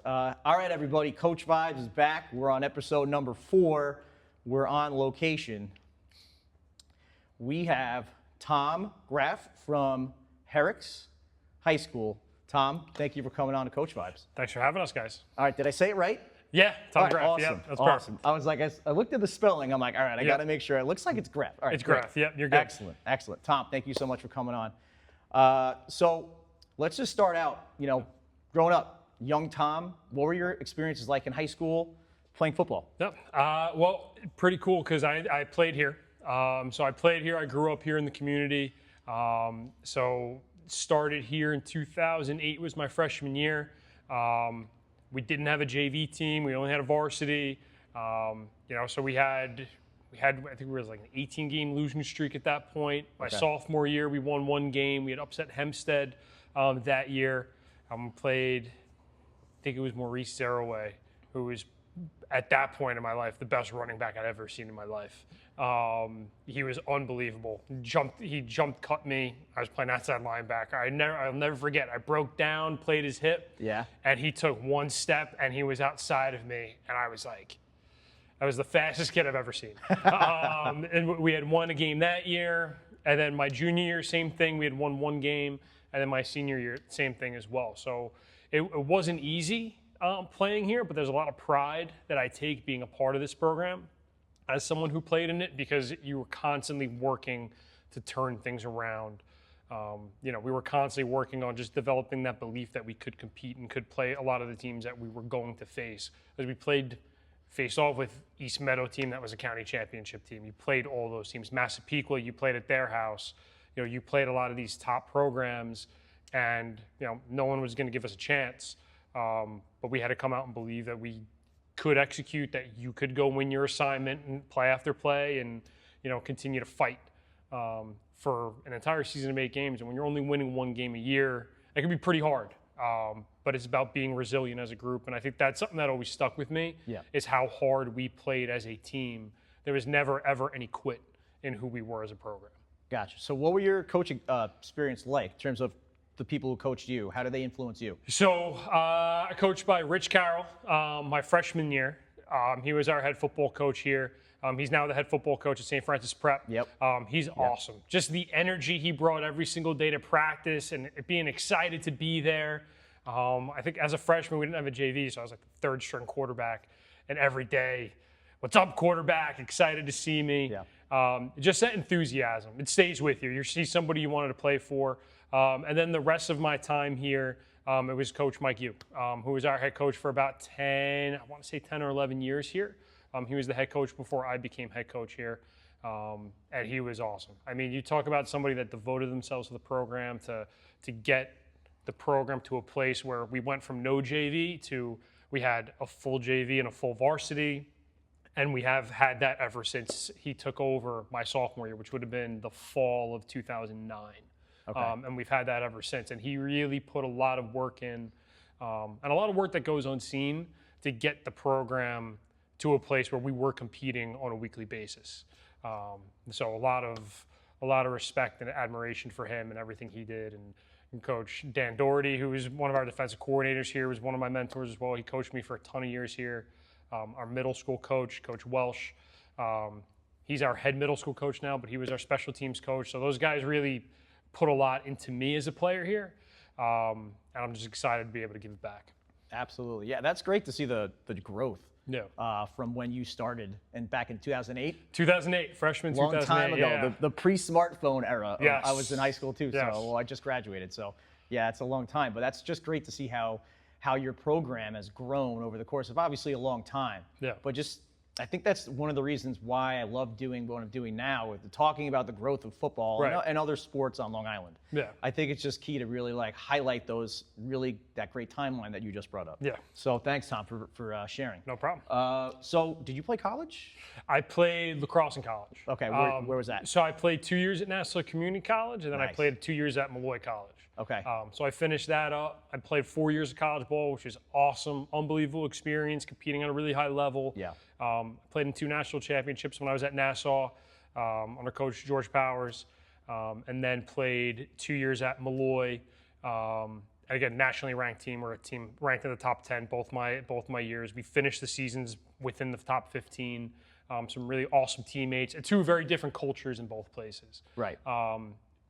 All right, everybody. Coach Vibes is back. We're on episode number 4. We're on location. We have Tom Graef from Herricks High School. Tom, thank you for coming on to Coach Vibes. Thanks for having us, guys. All right, did I say it right? Yeah, Tom All right, Graef. awesome. Yeah, that's awesome. perfect. I was like, I looked at the spelling. I'm like, all right, I got to make sure. It looks like it's Graef. All right, It's Graef. Yeah, you're good. Excellent, excellent. Tom, thank you so much for coming on. So let's just start out. Growing up, young Tom, what were your experiences like in high school playing football? Yep. Well, pretty cool because I played here. So I played here. I grew up here in the community. So started here in 2008 was my freshman year. We didn't have a JV team. We only had a varsity. So we had I think it was like an 18-game losing streak at that point. My sophomore year, we won 1 game. We had upset Hempstead that year. Played, I think it was Maurice Zarraway, who was at that point in my life the best running back I'd ever seen in my life. He was unbelievable. He jump cut me. I was playing outside linebacker. I'll never forget. I broke down, played his hip. Yeah. And he took 1 step and he was outside of me, and I was like, that was the fastest kid I've ever seen. And we had won a game that year, and then my junior year, same thing. We had won 1 game, and then my senior year, same thing as well. So it wasn't easy playing here, but there's a lot of pride that I take being a part of this program as someone who played in it, because you were constantly working to turn things around. We were constantly working on just developing that belief that we could compete and could play a lot of the teams that we were going to face. As we faced off with East Meadow team that was a county championship team. You played all those teams. Massapequa, you played at their house. You played a lot of these top programs, and no one was going to give us a chance. But we had to come out and believe that we could execute, that you could go win your assignment and play after play, and continue to fight for an entire season of 8 games. And when you're only winning 1 game a year, it can be pretty hard. But it's about being resilient as a group, and I think that's something that always stuck with me. Yeah. Is how hard we played as a team. There was never ever any quit in who we were as a program. Gotcha. So what were your coaching experience like in terms of the people who coached you? How did they influence you? So I coached by Rich Carroll my freshman year. He was our head football coach here. He's now the head football coach at St. Francis Prep. Yep. He's awesome. Just the energy he brought every single day to practice and being excited to be there. I think as a freshman, we didn't have a JV, so I was like the 3rd string quarterback. And every day, what's up, quarterback? Excited to see me. Yeah. Just that enthusiasm. It stays with you. You see somebody you wanted to play for. And then the rest of my time here, it was Coach Mike Yu, who was our head coach for about 10 or 11 years here. He was the head coach before I became head coach here. And he was awesome. I mean, you talk about somebody that devoted themselves to the program to get the program to a place where we went from no JV to we had a full JV and a full varsity. And we have had that ever since he took over my sophomore year, which would have been the fall of 2009. Okay. And we've had that ever since. And he really put a lot of work in, and a lot of work that goes unseen to get the program to a place where we were competing on a weekly basis. So a lot of respect and admiration for him and everything he did. And Coach Dan Doherty, who was one of our defensive coordinators here, was one of my mentors as well. He coached me for a ton of years here. Our middle school coach, Coach Welsh, he's our head middle school coach now, but he was our special teams coach. So those guys really put a lot into me as a player here, and I'm just excited to be able to give it back. Absolutely. Yeah, that's great to see the growth. Yeah. From when you started and back in 2008. 2008, freshman 2008. Long time ago, yeah. the pre-smartphone era. Yes. I was in high school too, Yes. so I just graduated. So yeah, it's a long time, but that's just great to see how your program has grown over the course of obviously a long time. Yeah. But just I think that's one of the reasons why I love doing what I'm doing now, with talking about the growth of football and other sports on Long Island. Yeah. I think it's just key to really highlight that great timeline that you just brought up. Yeah. So thanks, Tom, for sharing. No problem. So did you play college? I played lacrosse in college. Okay, where was that? So I played 2 years at Nassau Community College, and then I Nice. played 2 years at Malloy College. Okay. So I finished that up. I played 4 years of college ball, which was awesome, unbelievable experience, competing on a really high level. Yeah. Played in 2 national championships when I was at Nassau under Coach George Powers, and then played 2 years at Malloy and again, nationally ranked team. We're a team ranked in the top 10 both my years. We finished the seasons within the top 15. Some really awesome teammates, and two very different cultures in both places. Right.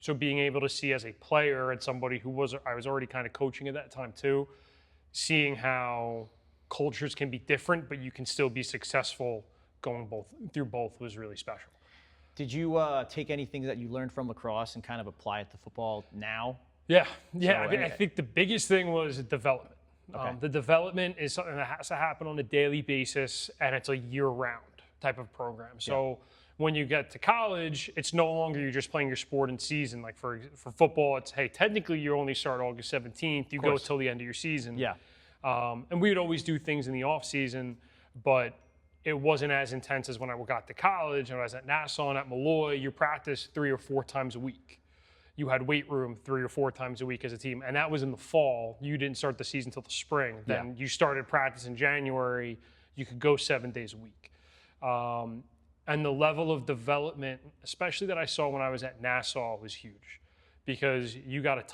So being able to see as a player and somebody who I was already kind of coaching at that time too, seeing how cultures can be different, but you can still be successful going through both was really special. Did you take anything that you learned from lacrosse and kind of apply it to football now? Yeah. So, I think the biggest thing was development. Okay. The development is something that has to happen on a daily basis, and it's a year-round type of program. So when you get to college, it's no longer you're just playing your sport in season. Like for football, it's, hey, technically you only start August 17th. You go till the end of your season. Yeah. And we would always do things in the off season, but it wasn't as intense as when I got to college. And I was at Nassau and at Malloy, you practiced 3 or 4 times a week. You had weight room 3 or 4 times a week as a team. And that was in the fall. You didn't start the season until the spring. Then you started practice in January. You could go 7 days a week. And the level of development, especially that I saw when I was at Nassau, was huge, because you got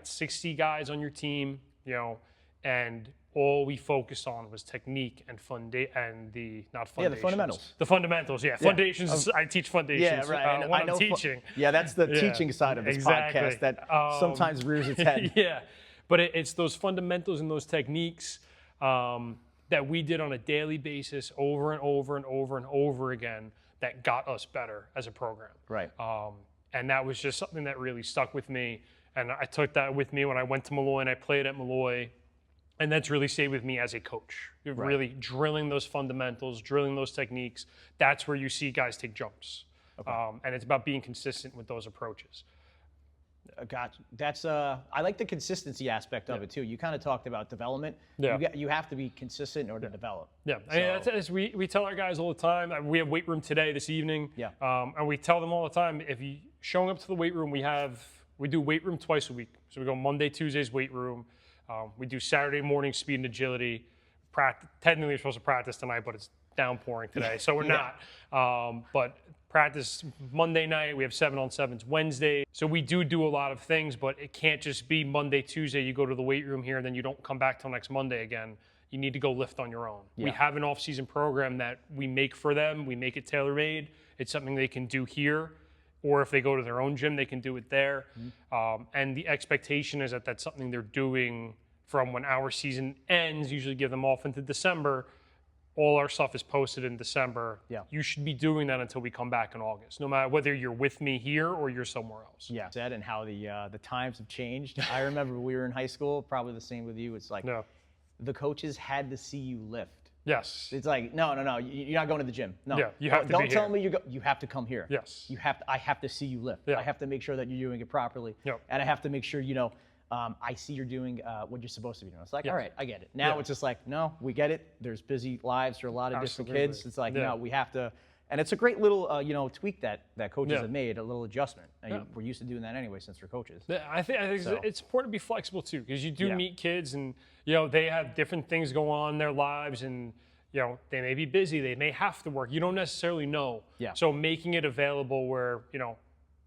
60 guys on your team, and all we focused on was technique and the fundamentals. The fundamentals, yeah. Foundations. I teach foundations. Yeah, right. When I'm teaching. That's the teaching side of this podcast that sometimes rears its head. Yeah, but it's those fundamentals and those techniques that we did on a daily basis over and over and over and over again that got us better as a program. Right. And that was just something that really stuck with me. And I took that with me when I went to Malloy and I played at Malloy. And that's really stayed with me as a coach. You're really drilling those fundamentals, drilling those techniques. That's where you see guys take jumps. Okay. And it's about being consistent with those approaches. Gotcha. That's I like the consistency aspect of it too. You kind of talked about development. Yeah. You have to be consistent in order to develop. Yeah. I mean, that's we tell our guys all the time. We have weight room this evening. Yeah. And we tell them all the time, if you showing up to the weight room, we do weight room twice a week. So we go Monday, Tuesdays weight room. We do Saturday morning speed and agility. Technically, we're supposed to practice tonight, but it's downpouring today, so we're not. But practice Monday night. We have 7-on-7s Wednesday. So we do a lot of things, but it can't just be Monday, Tuesday. You go to the weight room here, and then you don't come back till next Monday again. You need to go lift on your own. Yeah. We have an off-season program that we make for them. We make it tailor-made. It's something they can do here, or if they go to their own gym, they can do it there. And the expectation is that that's something they're doing from when our season ends. Usually give them off into December. All our stuff is posted in December. Yeah. You should be doing that until we come back in August, no matter whether you're with me here or you're somewhere else. Yeah. And how the times have changed. I remember when we were in high school, probably the same with you. It's like the coaches had to see you lift. Yes. It's like, no, you're not going to the gym. No. Yeah, you have to Don't tell me you have to come here. Yes. I have to see you lift. Yeah. I have to make sure that you're doing it properly. Yep. And I have to make sure, I see you're doing what you're supposed to be doing. It's like, all right, I get it. Now it's just like, no, we get it. There's busy lives for a lot of different kids. It's like, no, we have to. And it's a great little, tweak that coaches have made, a little adjustment. We're used to doing that anyway since we're coaches. I think it's important to be flexible too, because you do meet kids and, they have different things going on in their lives, and, they may be busy. They may have to work. You don't necessarily know. Yeah. So making it available where,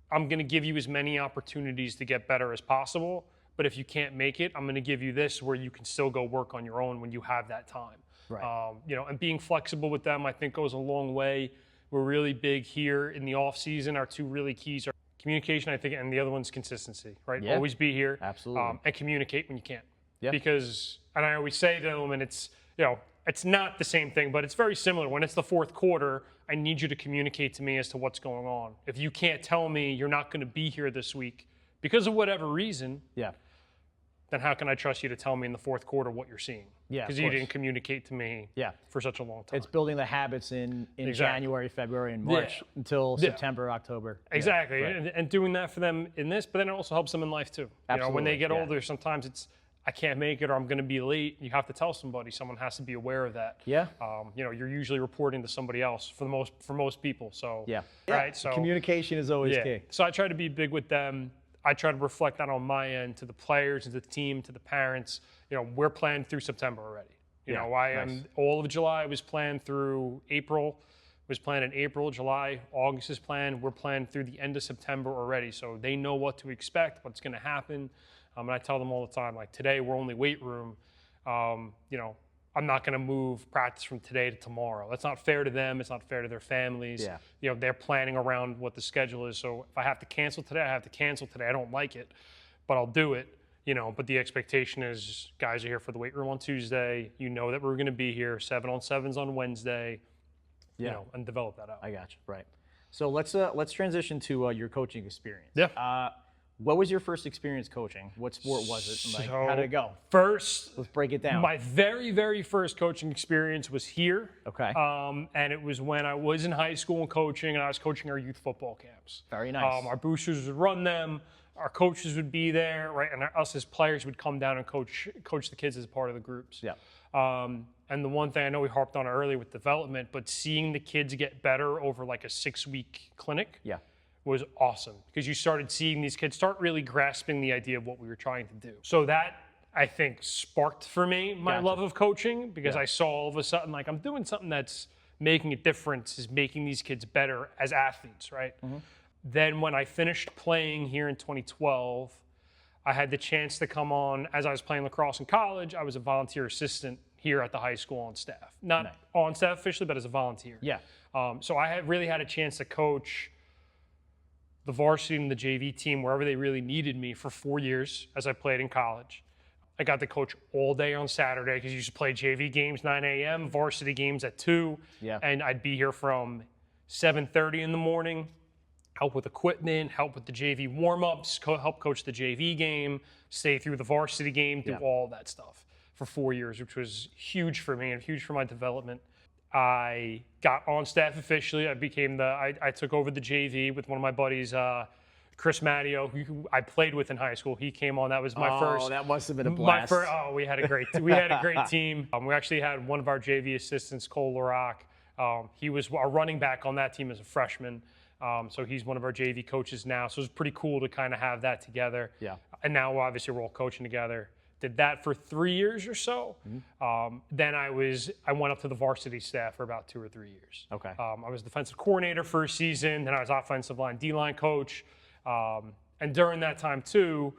I'm going to give you as many opportunities to get better as possible. But if you can't make it, I'm going to give you this where you can still go work on your own when you have that time. Right. And being flexible with them, I think, goes a long way. We're really big here in the off season. Our two really keys are communication, I think, and the other one's consistency. Right. Yeah. Always be here. Absolutely. And communicate when you can. Yeah. Because, and I always say to them, and it's it's not the same thing, but it's very similar. When it's the fourth quarter, I need you to communicate to me as to what's going on. If you can't tell me you're not going to be here this week because of whatever reason, then how can I trust you to tell me in the fourth quarter what you're seeing? Yeah, because you didn't communicate to me for such a long time. It's building the habits in January, February, and March until September, October. Exactly, right. and doing that for them in this, but then it also helps them in life too. Absolutely. When they get older, sometimes it's, I can't make it or I'm going to be late. You have to tell somebody. Someone has to be aware of that. Yeah. You're usually reporting to somebody else for most people. So right. So communication is always key. So I try to be big with them. I try to reflect that on my end to the players, to the team, to the parents. We're planned through September already. I am all of July was planned through April. Was planned in April, July, August is planned. We're planned through the end of September already, so they know what to expect, what's going to happen. And I tell them all the time, like, today we're only weight room. You know, I'm not going to move practice from today to tomorrow. That's not fair to them. It's not fair to their families. Yeah. You know, they're planning around what the schedule is. So if I have to cancel today, I have to cancel today. I don't like it, but I'll do it. You know, but the expectation is guys are here for the weight room on Tuesday. You know that we're going to be here 7-on-7s on Wednesday. Yeah. You know, and develop that out. I got you. Right. So let's transition to your coaching experience. Yeah. What was your first experience coaching? What sport was it? Like, how did it go? First, Let's break it down. my very, very first coaching experience was here. Okay. And it was when I was in high school and coaching, and I was coaching our youth football camps. Very nice. Our boosters would run them. Our coaches would be there, right? And us as players would come down and coach the kids as part of the groups. Yeah. And the one thing I know we harped on earlier with development, but seeing the kids get better over like a 6-week clinic Yeah. was awesome, because you started seeing these kids start really grasping the idea of what we were trying to do. So that, I think, sparked for me my Gotcha. love of coaching, because I saw all of a sudden, like, I'm doing something that's making a difference, is making these kids better as athletes, right? Then when I finished playing here in 2012, I had the chance to come on, as I was playing lacrosse in college, I was a volunteer assistant here at the high school on staff. Not on staff officially, but as a volunteer. Yeah. So I had really had a chance to coach the varsity and the JV team wherever they really needed me for 4 years as I played in college. I got to coach all day on Saturday, because you used to play JV games 9 a.m., varsity games at 2. Yeah. And I'd be here from 7:30 in the morning, help with equipment, help with the JV warm-ups, help coach the JV game, stay through the varsity game, do all that stuff for 4 years, which was huge for me and huge for my development. I got on staff officially. I took over the JV with one of my buddies, Chris Mattio, who I played with in high school. He came on. That was my first. Oh, that must have been a blast. We had a great team. We actually had one of our JV assistants, Cole LaRock. He was our running back on that team as a freshman. So he's one of our JV coaches now. So it was pretty cool to kind of have that together. Yeah. And now obviously we're all coaching together. Did that for 3 years or so. Then I went up to the varsity staff for about 2 or 3 years. Okay. I was defensive coordinator for a season. Then I was offensive line, D-line coach. And during that time too,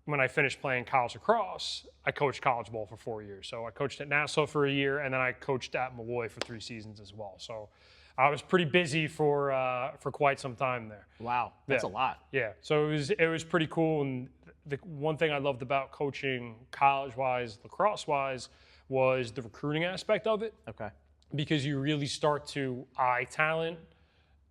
when I finished playing college lacrosse, I coached college ball for 4 years. So I coached at Nassau for a year, and then I coached at Malloy for 3 seasons as well. So I was pretty busy for quite some time there. Wow, that's a lot. Yeah, so it was pretty cool. And the one thing I loved about coaching college-wise, lacrosse-wise, was the recruiting aspect of it. Okay. Because you really start to eye talent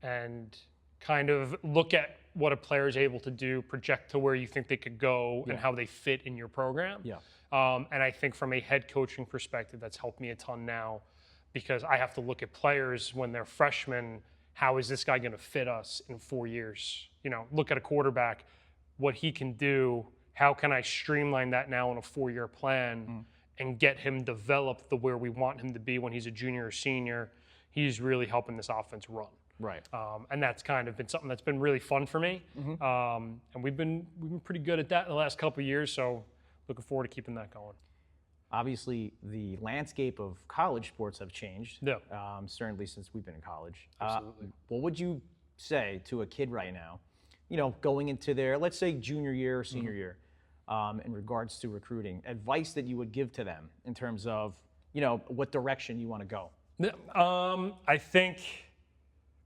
and kind of look at what a player is able to do, project to where you think they could go, and how they fit in your program. Yeah. And I think from a head coaching perspective, that's helped me a ton now, because I have to look at players when they're freshmen. How is this guy going to fit us in 4 years? You know, look at a quarterback, what he can do. How can I streamline that now in a 4-year plan and get him developed the where we want him to be when he's a junior or senior? He's really helping this offense run. Right. And that's kind of been something that's been really fun for me. And we've been pretty good at that in the last couple of years. So looking forward to keeping that going. Obviously, the landscape of college sports have changed. Yeah. Certainly since we've been in college. Absolutely. What would you say to a kid right now, you know, going into their, let's say, junior year or senior year, in regards to recruiting, advice that you would give to them in terms of, you know, what direction you want to go? I think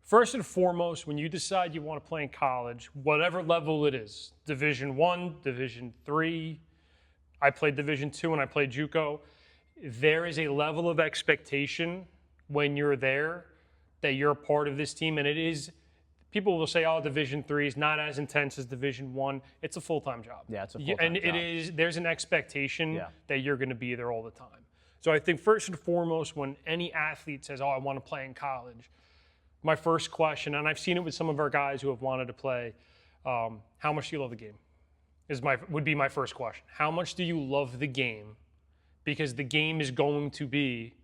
first and foremost, when you decide you want to play in college, whatever level it is, Division I, Division III, I played Division II and I played JUCO, there is a level of expectation when you're there that you're a part of this team. And it is, people will say, oh, Division III is not as intense as Division I. It's a full-time job. Yeah, it's a full-time and job. it is, there's an expectation that you're going to be there all the time. So I think first and foremost, when any athlete says, oh, I want to play in college, my first question, and I've seen it with some of our guys who have wanted to play, how much do you love the game? Would be my first question. How much do you love the game? Because the game is going to be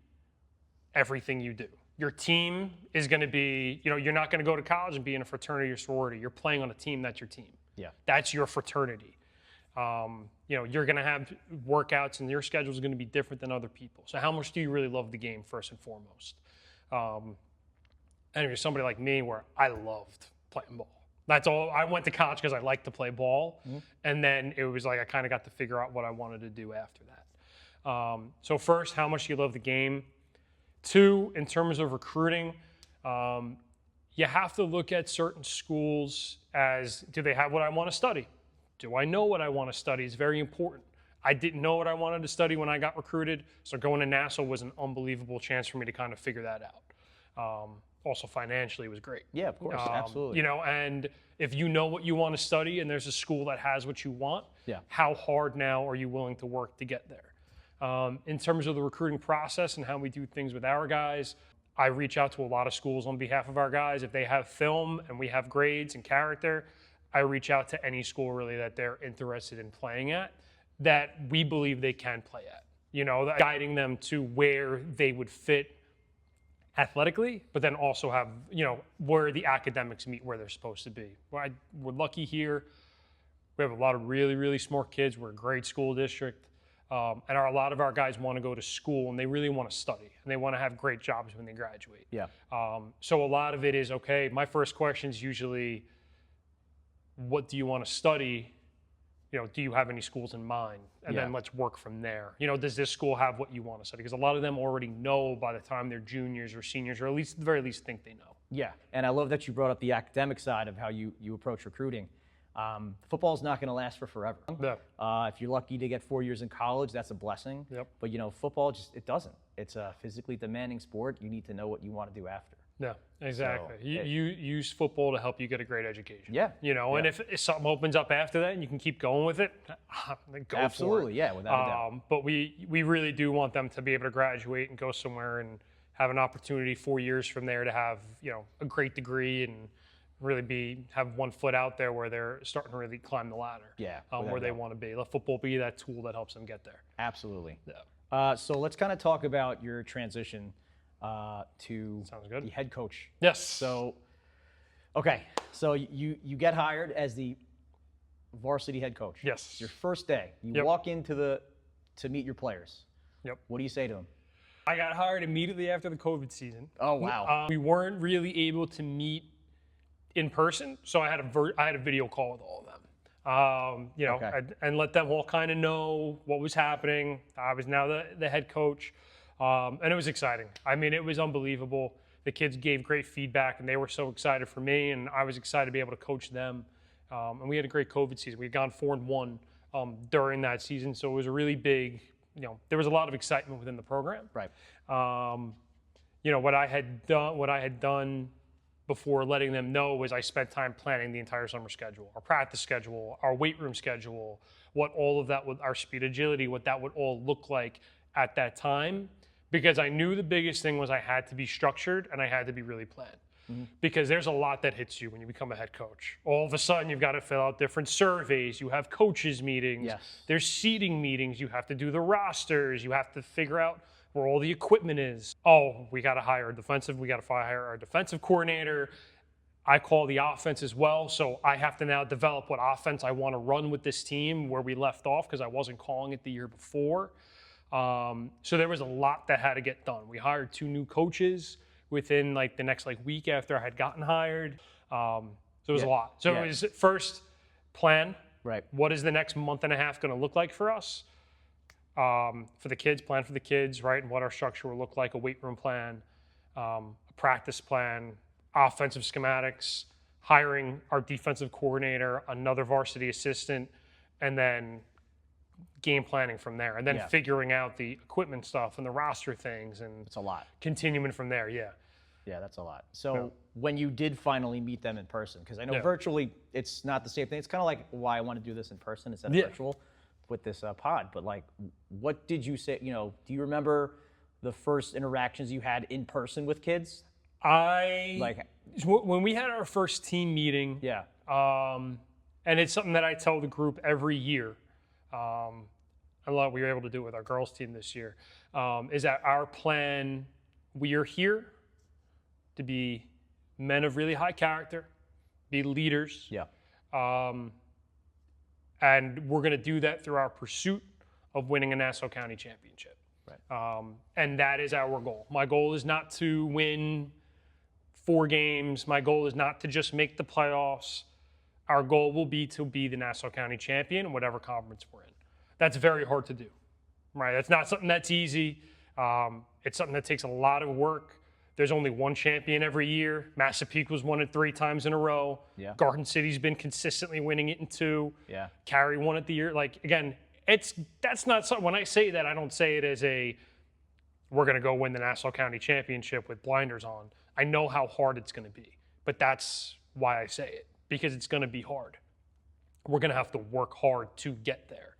everything you do. Your team is going to be, you know, you're not going to go to college and be in a fraternity or sorority. You're playing on a team, that's your team. Yeah. That's your fraternity. You know, you're going to have workouts and your schedule is going to be different than other people. So how much do you really love the game first and foremost? And if you're somebody like me where I loved playing ball, That's all. I went to college because I liked to play ball. And then it was like I kind of got to figure out what I wanted to do after that. So first, how much do you love the game? 2, in terms of recruiting, you have to look at certain schools as, do they have what I want to study? Do I know what I want to study? It's very important. I didn't know what I wanted to study when I got recruited, so going to Nassau was an unbelievable chance for me to kind of figure that out. Also financially, it was great. Yeah, of course, absolutely. You know, and if you know what you want to study and there's a school that has what you want, how hard now are you willing to work to get there? In terms of the recruiting process and how we do things with our guys, I reach out to a lot of schools on behalf of our guys. If they have film and we have grades and character, I reach out to any school really that they're interested in playing at, that we believe they can play at. You know, guiding them to where they would fit athletically, but then also have, you know, where the academics meet where they're supposed to be. We're lucky here. We have a lot of really, really smart kids. We're a great school district. And a lot of our guys want to go to school and they really want to study and they want to have great jobs when they graduate. Yeah. So a lot of it is, okay, my first question is usually, what do you want to study? You know, do you have any schools in mind? And then let's work from there. You know, does this school have what you want to study? Because a lot of them already know by the time they're juniors or seniors, or at the very least think they know. Yeah, and I love that you brought up the academic side of how you approach recruiting. Football's not going to last for forever. Yeah. If you're lucky to get 4 years in college, that's a blessing. Yep. But, you know, football it doesn't. It's a physically demanding sport. You need to know what you want to do after. Yeah, exactly. So you use football to help you get a great education. Yeah. You know, and if something opens up after that and you can keep going with it, go Absolutely, for it. yeah, without a doubt. But we really do want them to be able to graduate and go somewhere and have an opportunity 4 years from there to have, you know, a great degree and really have one foot out there where they're starting to really climb the ladder. Yeah. Where they want to be. Let football be that tool that helps them get there. Absolutely. Yeah. So let's kind of talk about your transition to Sounds good. the head coach. Yes. So, okay. So you get hired as the varsity head coach. Yes. It's your first day. You walk into to meet your players. Yep. What do you say to them? I got hired immediately after the COVID season. Oh, wow. We weren't really able to meet in person, so I had a video call with all of them. You know, and let them all kind of know what was happening. I was now the head coach, and it was exciting. I mean, it was unbelievable. The kids gave great feedback, and they were so excited for me, and I was excited to be able to coach them. And we had a great COVID season. We had gone 4-1 during that season, so it was a really big. You know, there was a lot of excitement within the program. Right. You know, what I had done before letting them know was I spent time planning the entire summer schedule, our practice schedule, our weight room schedule, what all of that would, our speed agility, what that would all look like at that time, because I knew the biggest thing was I had to be structured and I had to be really planned. Because there's a lot that hits you when you become a head coach. All of a sudden, you've got to fill out different surveys. You have coaches meetings. Yes. There's seating meetings. You have to do the rosters. You have to figure out where all the equipment is. Oh, we got to hire we got to hire our defensive coordinator. I call the offense as well. So I have to now develop what offense I want to run with this team where we left off because I wasn't calling it the year before. So there was a lot that had to get done. We hired 2 new coaches within like the next week after I had gotten hired. So it was a lot. So it was first plan. Right. What is the next month and a half going to look like for us? For the kids, plan for the kids, right? And what our structure will look like, a weight room plan, a practice plan, offensive schematics, hiring our defensive coordinator, another varsity assistant, and then game planning from there. And then figuring out the equipment stuff and the roster things and it's a lot. Continuing from there, yeah. Yeah, that's a lot. So when you did finally meet them in person, because I know virtually it's not the same thing. It's kind of like why I want to do this in person instead of virtual with this pod. But like, what did you say? You know, do you remember the first interactions you had in person with kids? When we had our first team meeting. Yeah. And it's something that I tell the group every year. A lot we were able to do with our girls team this year. Is that our plan? We are here to be men of really high character, be leaders. Yeah. And we're going to do that through our pursuit of winning a Nassau County championship. Right. And that is our goal. My goal is not to win 4 games. My goal is not to just make the playoffs. our goal will be to be the Nassau County champion in whatever conference we're in. That's very hard to do, right? That's not something that's easy. It's something that takes a lot of work. There's only one champion every year. Massapequa's won it 3 times in a row. Yeah. Garden City's been consistently winning it in 2. Yeah. Cary won it the year. Like, again, that's not something, when I say that, I don't say it as we're going to go win the Nassau County championship with blinders on. I know how hard it's going to be, but that's why I say it, because it's going to be hard. We're going to have to work hard to get there.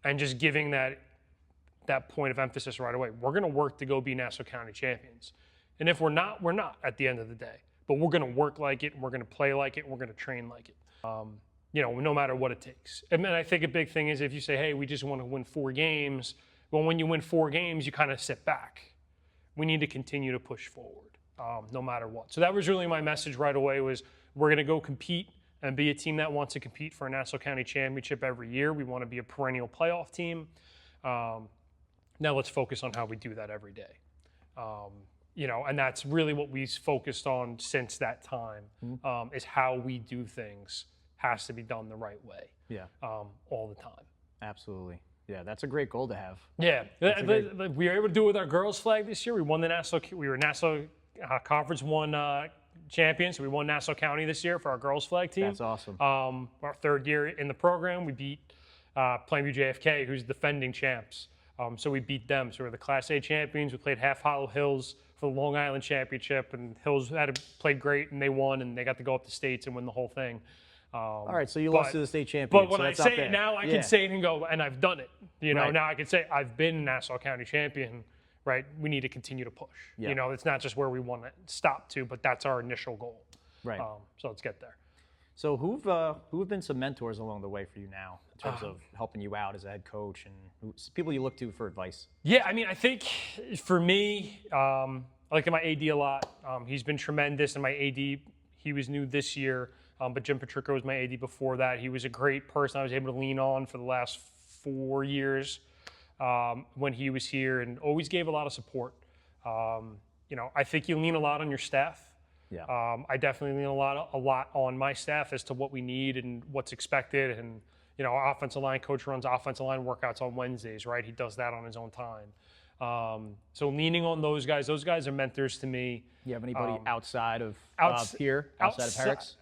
And just giving that point of emphasis right away. We're going to work to go be Nassau County champions. And if we're not at the end of the day. But we're going to work like it, we're going to play like it, we're going to train like it. No matter what it takes. And then I think a big thing is if you say, hey, we just want to win 4 games, well, when you win 4 games, you kind of sit back. We need to continue to push forward, no matter what. So that was really my message right away was we're going to go compete and be a team that wants to compete for a Nassau County championship every year. We want to be a perennial playoff team. Now let's focus on how we do that every day. And that's really what we've focused on since that time, is how we do things has to be done the right way. Yeah. All the time. Absolutely. Yeah, that's a great goal to have. Yeah. We were able to do it with our girls flag this year. We won we were Nassau Conference 1 champions. So we won Nassau County this year for our girls flag team. That's awesome. Our 3rd year in the program, we beat Plainview JFK, who's defending champs. So we beat them. So we're the Class A champions. We played Half Hollow Hills for the Long Island Championship, and Hills played great, and they won, and they got to go up to states and win the whole thing. All right, so you lost to the state champion. But when I say it now, I can say it and go, and I've done it. Right. Now I can say I've been Nassau County champion, right? We need to continue to push. Yeah. It's not just where we want to stop to, but that's our initial goal. Right. So let's get there. So who have been some mentors along the way for you now in terms of helping you out as a head coach and people you look to for advice? Yeah, I think for me, I like my AD a lot. He's been tremendous, and my AD, he was new this year, but Jim Patrico was my AD before that. He was a great person I was able to lean on for the last 4 years when he was here, and always gave a lot of support. I think you lean a lot on your staff. Yeah. I definitely lean a lot on my staff as to what we need and what's expected. And, our offensive line coach runs offensive line workouts on Wednesdays, right? He does that on his own time. So leaning on those guys are mentors to me. You have anybody outside of here, outside of Herricks?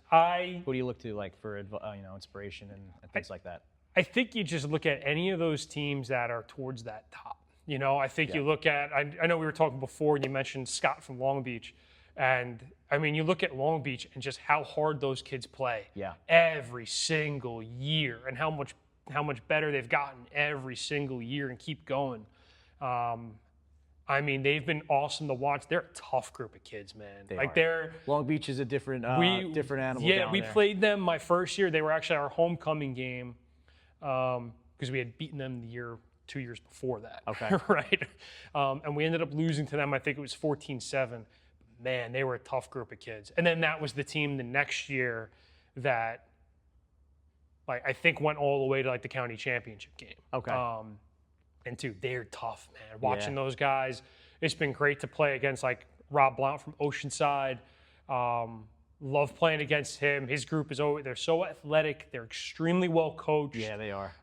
Who do you look to for inspiration and things like that? I think you just look at any of those teams that are towards that top. I think you look at, I know we were talking before and you mentioned Scott from Long Beach. And you look at Long Beach and just how hard those kids play every single year, and how much better they've gotten every single year and keep going. They've been awesome to watch. They're a tough group of kids, man. Long Beach is a different animal. Yeah, we played them my first year. They were actually our homecoming game because we had beaten them 2 years before that. Okay. Right. And we ended up losing to them. I think it was 14-7. Man, they were a tough group of kids. And then that was the team the next year that, I think went all the way to, the county championship game. Okay. And, dude, they're tough, man. Watching those guys, it's been great to play against, Rob Blount from Oceanside. Love playing against him. His group they're so athletic. They're extremely well coached. Yeah, they are.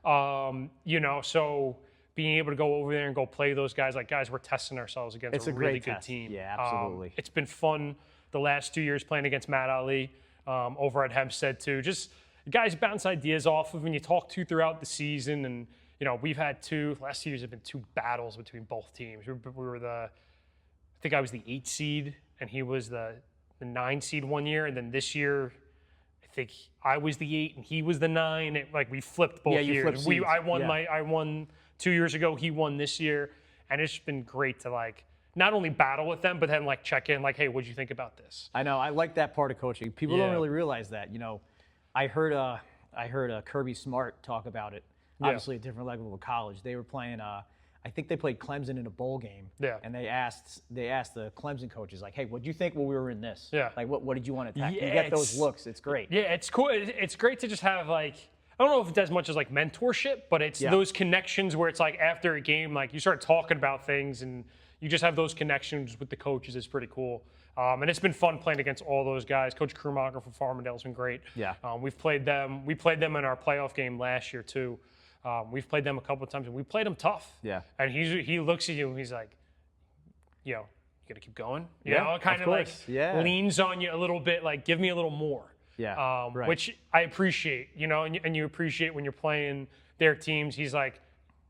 So being able to go over there and go play those guys, guys, we're testing ourselves against a really good team. Yeah, absolutely. It's been fun the last 2 years playing against Matt Ali over at Hempstead too. Just guys bounce ideas off of, and you talk to throughout the season. And we've had last 2 years have been 2 battles between both teams. We were I think I was the 8 seed and he was the 9 seed one year, and then this year I think I was the 8 and he was the 9. We flipped both years. Flipped seeds. I won 2 years ago, he won this year, and it's been great to not only battle with them, but then check in, hey, what'd you think about this? I know, I like that part of coaching. People don't really realize that. I heard Kirby Smart talk about it. Obviously, a different level of college. They were playing. I think they played Clemson in a bowl game. Yeah. And they asked the Clemson coaches hey, what do you think when we were in this? Yeah. What did you want to attack? You get those looks. It's great. Yeah, it's cool. It's great to just have I don't know if it's as much as like mentorship, but it's those connections where it's like after a game, like you start talking about things and you just have those connections with the coaches. It's pretty cool. And it's been fun playing against all those guys. Coach Krummacher from Farmingdale's been great. Yeah. We've played them. We played them in our playoff game last year too. We've played them a couple of times, and we played them tough. Yeah. And he looks at you and he's like, you gotta keep going. You Yeah, know, kind of like leans on you a little bit, like give me a little more. Yeah. Which I appreciate, and you appreciate when you're playing their teams. He's like,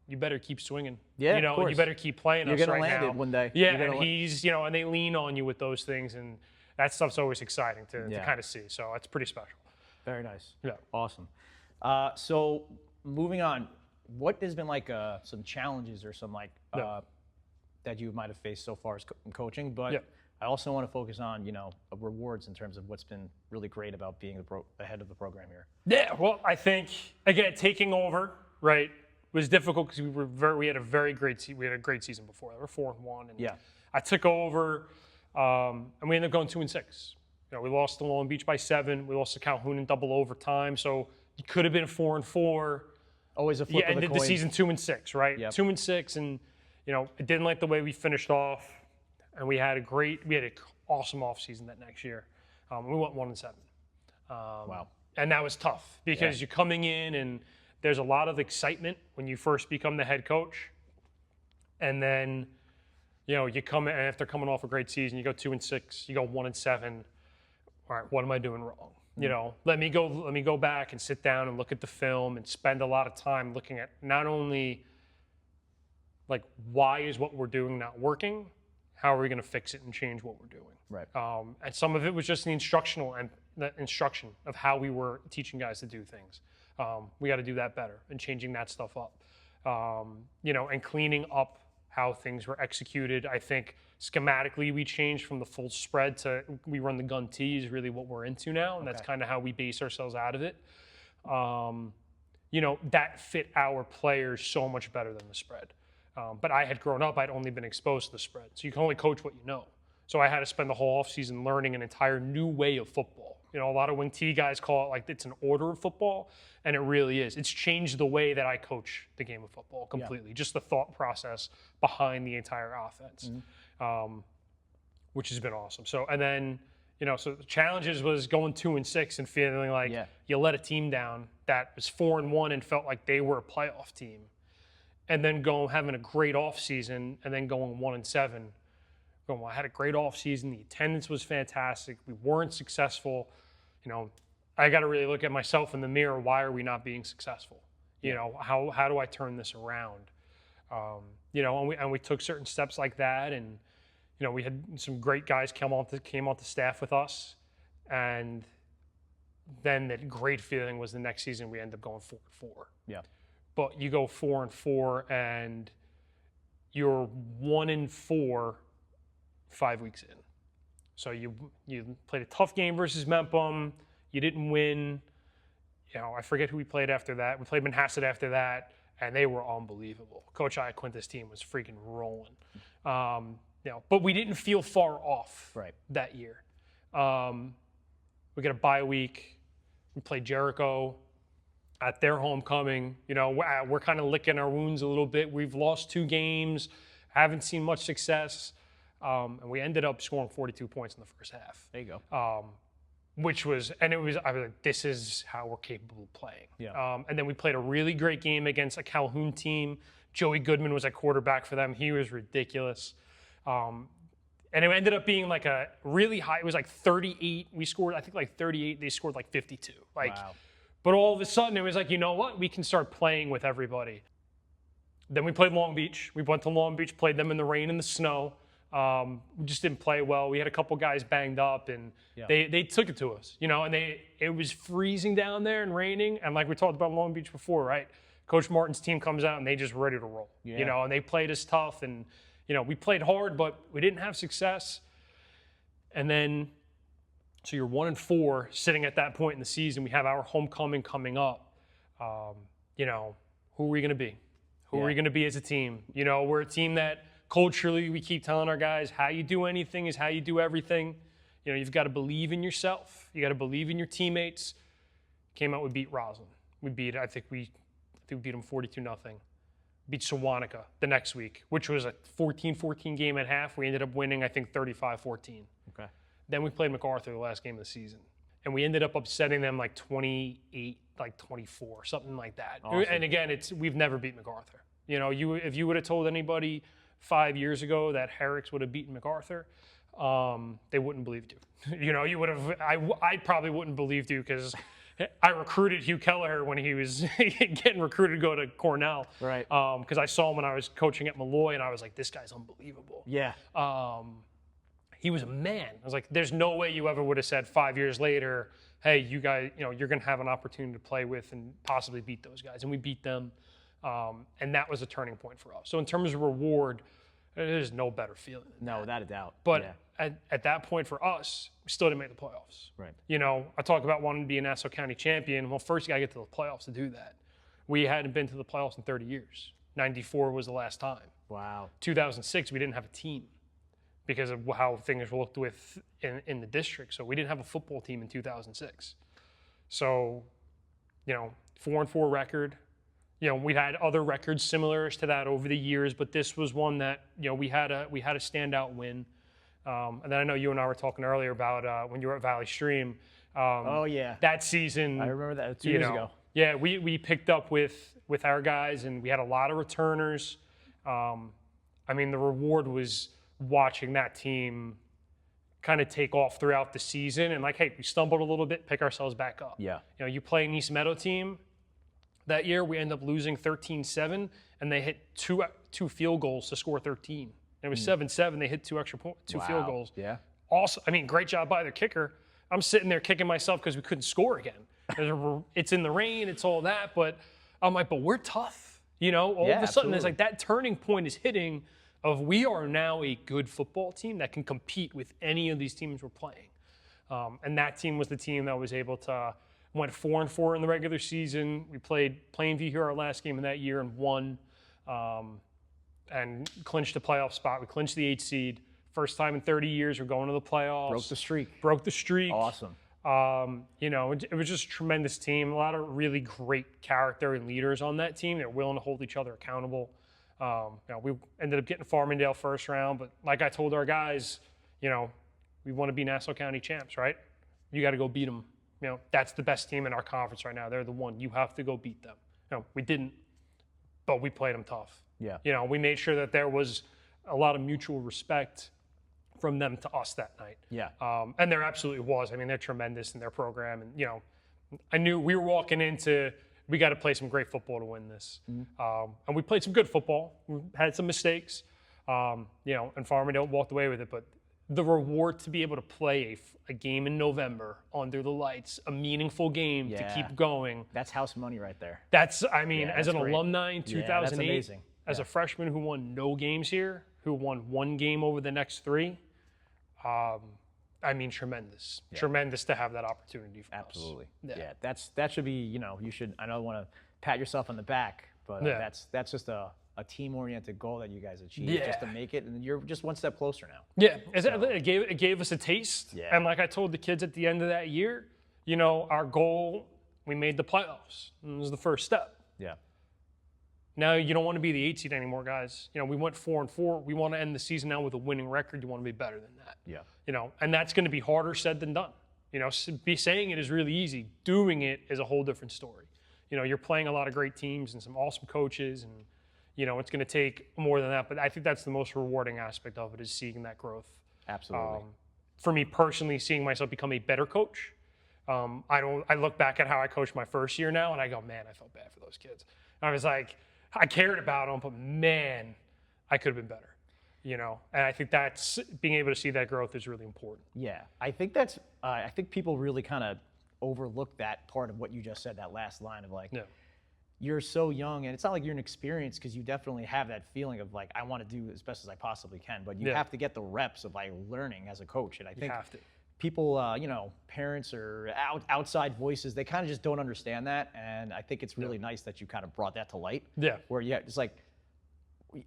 you better keep swinging. Yeah, of course. You better keep playing You're us gonna right land now. it one day. Yeah, and he's, and they lean on you with those things, and that stuff's always exciting to kind of see. So it's pretty special. Very nice. Yeah. Awesome. So moving on, what has been like some challenges or some like that you might have faced so far as coaching? But I also want to focus on, rewards in terms of what's been really great about being the head of the program here. Yeah, well, I think again taking over was difficult because we had a very great we had a great season before. We were 4-1, and I took over, and we ended up going 2-6. We lost to Long Beach by 7. We lost to Calhoun in double overtime, so you could have been 4-4. Always a flip of the coin. Ended the season 2-6, right? Yep. 2-6, and I didn't like the way we finished off, and we had an awesome offseason that next year. We went 1-7. Wow. And that was tough because you're coming in and there's a lot of excitement when you first become the head coach. And then, you come in, and after coming off a great season, you go 2-6, you go 1-7. All right, what am I doing wrong? Let me go back and sit down and look at the film and spend a lot of time looking at not only like why is what we're doing not working, how are we going to fix it and change what we're doing? Right. And some of it was just the instruction of how we were teaching guys to do things. We got to do that better and changing that stuff up. And cleaning up how things were executed. I think schematically we changed from the full spread to we run the gun T is really what we're into now, and that's kind of how we base ourselves out of it. That fit our players so much better than the spread. But I had grown up, I'd only been exposed to the spread. So you can only coach what you know. So I had to spend the whole offseason learning an entire new way of football. A lot of wing T guys call it like it's an order of football, and it really is. It's changed the way that I coach the game of football completely, just the thought process behind the entire offense, which has been awesome. So, and then, so the challenges was going 2-6 and feeling like you let a team down that was 4-1 and felt like they were a playoff team. And then having a great offseason and then going 1-7. I had a great offseason. The attendance was fantastic. We weren't successful. I got to really look at myself in the mirror. Why are we not being successful? How do I turn this around? And we took certain steps like that. And, we had some great guys came on to staff with us. And then the great feeling was the next season we ended up going 4-4. Yeah. But you go 4-4 and you're 1-4 5 weeks in. So you played a tough game versus Mempum. You didn't win. I forget who we played after that. We played Manhasset after that, and they were unbelievable. Coach Iaquinta's team was freaking rolling. But we didn't feel far off that year. We got a bye week. We played Jericho at their homecoming. We're kind of licking our wounds a little bit. We've lost 2 games, haven't seen much success. And we ended up scoring 42 points in the first half. There you go. I was like, this is how we're capable of playing. Yeah. And then we played a really great game against a Calhoun team. Joey Goodman was at quarterback for them. He was ridiculous. And it ended up being like a really high, it was like 38. We scored, I think like 38. They scored like 52. Wow. But all of a sudden it was like, you know what? We can start playing with everybody. Then we played Long Beach. We went to Long Beach, played them in the rain and the snow. We just didn't play well. We had a couple guys banged up, and they took it to us, and it was freezing down there and raining. And like we talked about Long Beach before, right? Coach Martin's team comes out and they just ready to roll, and they played us tough. And, we played hard, but we didn't have success. And then, so you're 1-4 sitting at that point in the season. We have our homecoming coming up. Who are we going to be? Who are we going to be as a team? We're a team that, culturally, we keep telling our guys how you do anything is how you do everything. You've got to believe in yourself. You got to believe in your teammates. Came out, we beat Roslyn. We beat, I think we beat them 42-0. Beat Sewanaka the next week, which was a 14-14 game at half. We ended up winning, I think, 35-14. Okay. Then we played MacArthur the last game of the season, and we ended up upsetting them like 28, like 24, something like that. Awesome. And again, we've never beat MacArthur. You know, if you would have told anybody 5 years ago that Herricks would have beaten MacArthur, they wouldn't believe you. You know, you would have. I probably wouldn't believe you because I recruited Hugh Kelleher when he was getting recruited to go to Cornell. Right. Because I saw him when I was coaching at Malloy, and I was like, this guy's unbelievable. Yeah. He was a man. I was like, there's no way you ever would have said 5 years later, hey, you guys, you know, you're going to have an opportunity to play with and possibly beat those guys. And we beat them. And that was a turning point for us. So in terms of reward, there's no better feeling than No, that. without a doubt. But yeah. at that point for us, we still didn't make the playoffs. Right. You know, I talk about wanting to be a Nassau County champion. Well, first you got to get to the playoffs to do that. We hadn't been to the playoffs in 30 years. 94 was the last time. Wow. 2006, we didn't have a team because of how things looked in the district. So we didn't have a football team in 2006. So, you know, 4-4 record. You know, we've had other records similar to that over the years, but this was one that, you know, we had a standout win. And then I know you and I were talking earlier about when you were at Valley Stream. Oh yeah. That season. I remember that 2 years ago. Yeah, we picked up with our guys, and we had a lot of returners. I mean, the reward was watching that team kind of take off throughout the season, and like, hey, we stumbled a little bit, pick ourselves back up. Yeah. You know, you play an East Meadow team. That year, we end up losing 13-7, and they hit two field goals to score 13. And it was 7-7. They hit two field goals. Yeah. Also, I mean, great job by their kicker. I'm sitting there kicking myself because we couldn't score again. It's in the rain, it's all that, but I'm like, but we're tough. You know, all of a sudden, it's like that turning point is hitting of we are now a good football team that can compete with any of these teams we're playing. And that team was the team that was able to went 4-4 in the regular season. We played Plainview here our last game of that year and won and clinched a playoff spot. We clinched the 8th seed. First time in 30 years we're going to the playoffs. Broke the streak. Awesome. You know, it was just a tremendous team. A lot of really great character and leaders on that team. They're willing to hold each other accountable. You know, we ended up getting Farmingdale first round, but like I told our guys, you know, we want to be Nassau County champs, right? You got to go beat them. You know, that's the best team in our conference right now. They're the one. You have to go beat them. You know, we didn't, but we played them tough. Yeah. You know, we made sure that there was a lot of mutual respect from them to us that night. Yeah. And there absolutely was. I mean, they're tremendous in their program. And, you know, I knew we were walking into, we got to play some great football to win this. And we played some good football. We had some mistakes, you know, and Farmingdale walked away with it. But the reward to be able to play a game in November under the lights, a meaningful game to keep going. That's house money right there. That's, I mean, as an great. alumni in 2008, that's amazing. as a freshman who won no games here, who won one game over the next 3, I mean, tremendous. Tremendous to have that opportunity for Absolutely. us. Yeah. That should be, you know, you should, I don't want to pat yourself on the back, but that's just a team-oriented goal that you guys achieved just to make it, and you're just one step closer now. Yeah, it gave us a taste. Yeah. And like I told the kids at the end of that year, you know, our goal, we made the playoffs. And it was the first step. Yeah. Now you don't want to be the 8 seed anymore, guys. You know, we went 4-4. We want to end the season now with a winning record. You want to be better than that. Yeah. You know, and that's going to be harder said than done. You know, saying it is really easy. Doing it is a whole different story. You know, you're playing a lot of great teams and some awesome coaches, and you know, it's going to take more than that. But I think that's the most rewarding aspect of it, is seeing that growth. Absolutely. For me personally, seeing myself become a better coach. I look back at how I coached my first year now, and I go, man, I felt bad for those kids. I was like, I cared about them, but man, I could have been better. You know, and I think that's being able to see that growth is really important. Yeah, I think that's. I think people really kind of overlook that part of what you just said. That last line of like, you're so young, and it's not like you're inexperienced, because you definitely have that feeling of like, I want to do as best as I possibly can, but you have to get the reps of like learning as a coach, and I think people, you know, parents or outside voices, they kind of just don't understand that, and I think it's really nice that you kind of brought that to light. Yeah. Where it's like,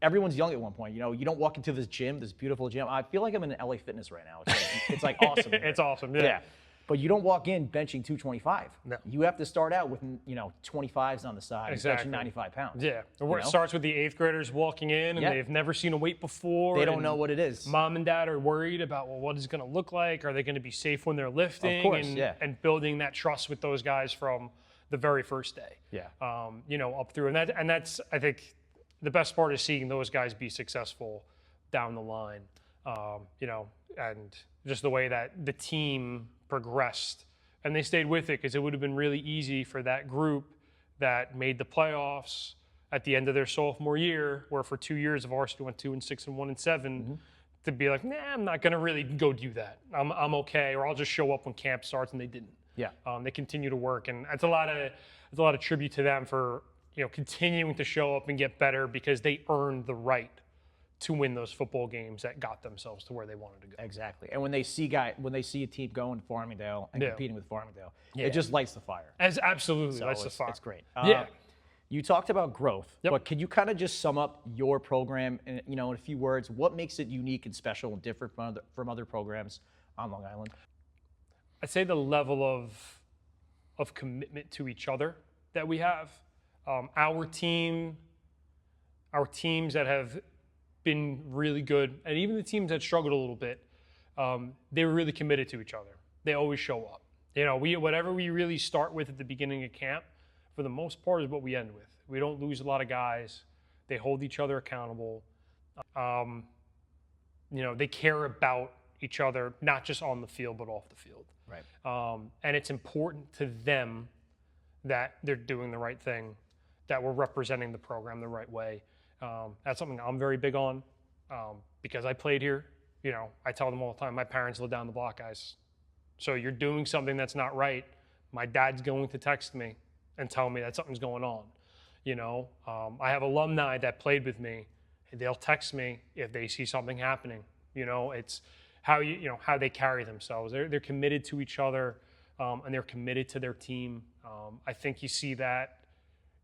everyone's young at one point. You know, you don't walk into this gym, this beautiful gym. I feel like I'm in LA Fitness right now. It's like awesome. It's awesome. Yeah. But you don't walk in benching 225. No. You have to start out with 25s on the side, Exactly. benching 95 pounds. Yeah, it starts with the 8th graders walking in, and they've never seen a weight before. They don't know what it is. Mom and dad are worried about, well, what is it going to look like? Are they going to be safe when they're lifting? Of course, and building that trust with those guys from the very first day. Yeah. Up through, and that's I think the best part is seeing those guys be successful down the line. And just the way that the team progressed, and they stayed with it, because it would have been really easy for that group that made the playoffs at the end of their sophomore year, where for 2 years of varsity went 2-6 and 1-7, to be like, nah, I'm not going to really go do that. I'm okay, or I'll just show up when camp starts, and they didn't. Yeah. They continue to work, and it's a lot of tribute to them for continuing to show up and get better, because they earned the right to win those football games that got themselves to where they wanted to go. Exactly. And when they see a team going to Farmingdale and competing with Farmingdale, it just lights the fire. Absolutely lights the fire. It's great. Yeah. You talked about growth, but can you kind of just sum up your program in a few words? What makes it unique and special and different from other programs on Long Island? I'd say the level of commitment to each other that we have. Our teams that have been really good, and even the teams that struggled a little bit, they were really committed to each other. They always show up. Whatever we really start with at the beginning of camp, for the most part, is what we end with. We don't lose a lot of guys. They hold each other accountable. They care about each other, not just on the field, but off the field. Right. And it's important to them that they're doing the right thing, that we're representing the program the right way. That's something I'm very big on, because I played here. I tell them all the time, my parents live down the block, guys. So you're doing something that's not right, my dad's going to text me and tell me that something's going on. I have alumni that played with me. They'll text me if they see something happening. It's how they carry themselves. They're committed to each other, and they're committed to their team. I think you see that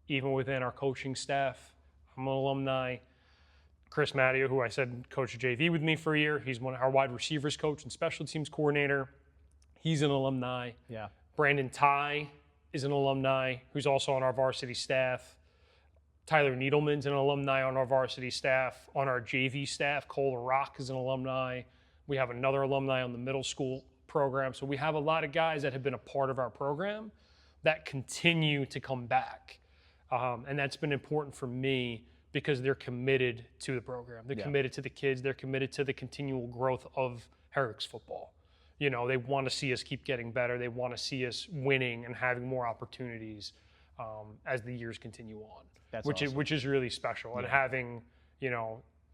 even within our coaching staff. I'm an alumni. Chris Matteo, who I said coached JV with me for a year, he's one of our wide receivers coach and special teams coordinator. He's an alumni. Yeah. Brandon Ty is an alumni who's also on our varsity staff. Tyler Needleman's an alumni on our varsity staff. On our JV staff, Cole Rock is an alumni. We have another alumni on the middle school program. So we have a lot of guys that have been a part of our program that continue to come back. And that's been important for me, because they're committed to the program. They're committed to the kids. They're committed to the continual growth of Herricks football. They want to see us keep getting better. They want to see us winning and having more opportunities as the years continue on. That's which awesome. Which is really special, and having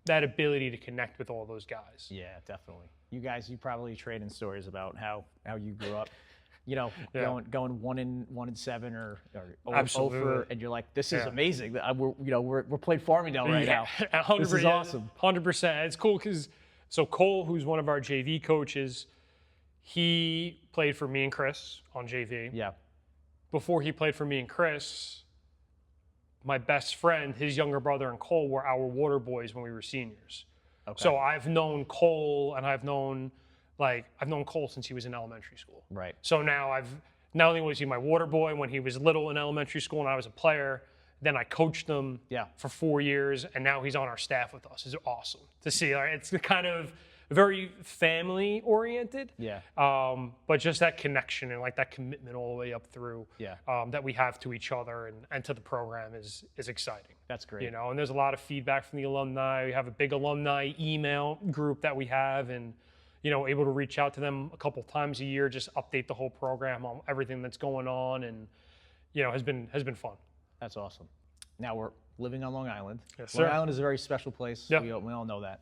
that ability to connect with all those guys. Yeah, definitely. You probably trading stories about how you grew up. Going 1-7 or over, and you're like, this is amazing. We're playing Farmingdale right now. 100%. This is awesome. 100%. It's cool because Cole, who's one of our JV coaches, he played for me and Chris on JV. Yeah. Before he played for me and Chris, my best friend, his younger brother, and Cole were our water boys when we were seniors. Okay. So I've known Cole, and I've known Cole since he was in elementary school. Right. So now not only was he my water boy when he was little in elementary school and I was a player, then I coached him for 4 years, and now he's on our staff with us. It's awesome to see. It's kind of very family oriented. Yeah. But just that connection and that commitment all the way up through that we have to each other and to the program is exciting. That's great. And there's a lot of feedback from the alumni. We have a big alumni email group that we have, and able to reach out to them a couple times a year, just update the whole program on everything that's going on, and has been fun. That's awesome. Now we're living on Long Island. Yes, sir. Long Island is a very special place. Yep. We all know that.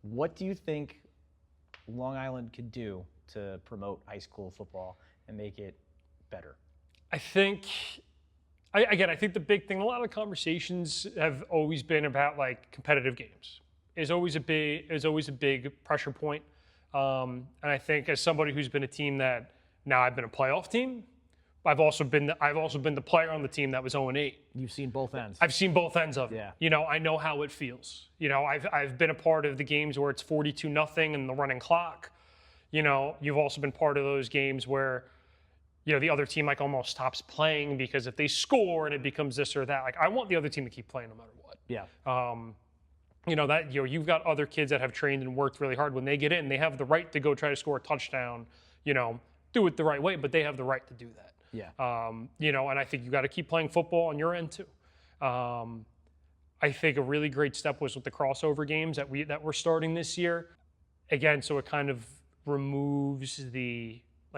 What do you think Long Island could do to promote high school football and make it better? I think the big thing, a lot of the conversations have always been about competitive games. Is always a big pressure point. And I think as somebody who's been a team that now I've been a playoff team, I've also been the player on the team that was 0-8. You've seen both ends. I've seen both ends of it. Yeah. I know how it feels. I've been a part of the games where it's 42-0 and the running clock. You've also been part of those games where, the other team like almost stops playing because if they score and it becomes this or that, like I want the other team to keep playing no matter what. Yeah. You've got other kids that have trained and worked really hard. When they get in, they have the right to go try to score a touchdown, do it the right way, but they have the right to do that. Yeah. And I think you got to keep playing football on your end too. I think a really great step was with the crossover games that we're starting this year. Again, so it kind of removes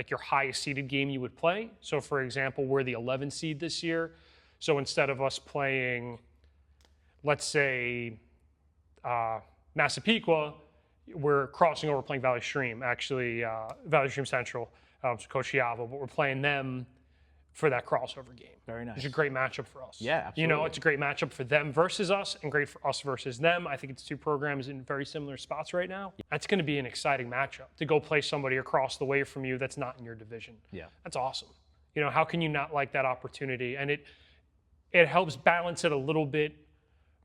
your highest seeded game you would play. So for example, we're the 11 seed this year. So instead of us playing, let's say, Massapequa, we're crossing over playing Valley Stream, actually, Valley Stream Central, so Coach Chiavo, but we're playing them for that crossover game. Very nice. It's a great matchup for us. Yeah, absolutely. It's a great matchup for them versus us and great for us versus them. I think it's two programs in very similar spots right now. That's going to be an exciting matchup to go play somebody across the way from you that's not in your division. Yeah. That's awesome. How can you not like that opportunity? And it helps balance it a little bit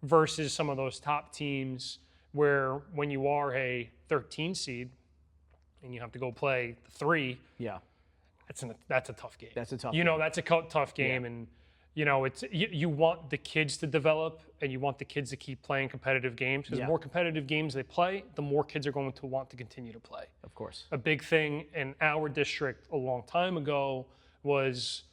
versus some of those top teams where when you are a 13 seed and you have to go play the 3, yeah, that's a tough game. That's a tough game. That's a tough game. And, it's you want the kids to develop and you want the kids to keep playing competitive games because the more competitive games they play, the more kids are going to want to continue to play. Of course. A big thing in our district a long time ago was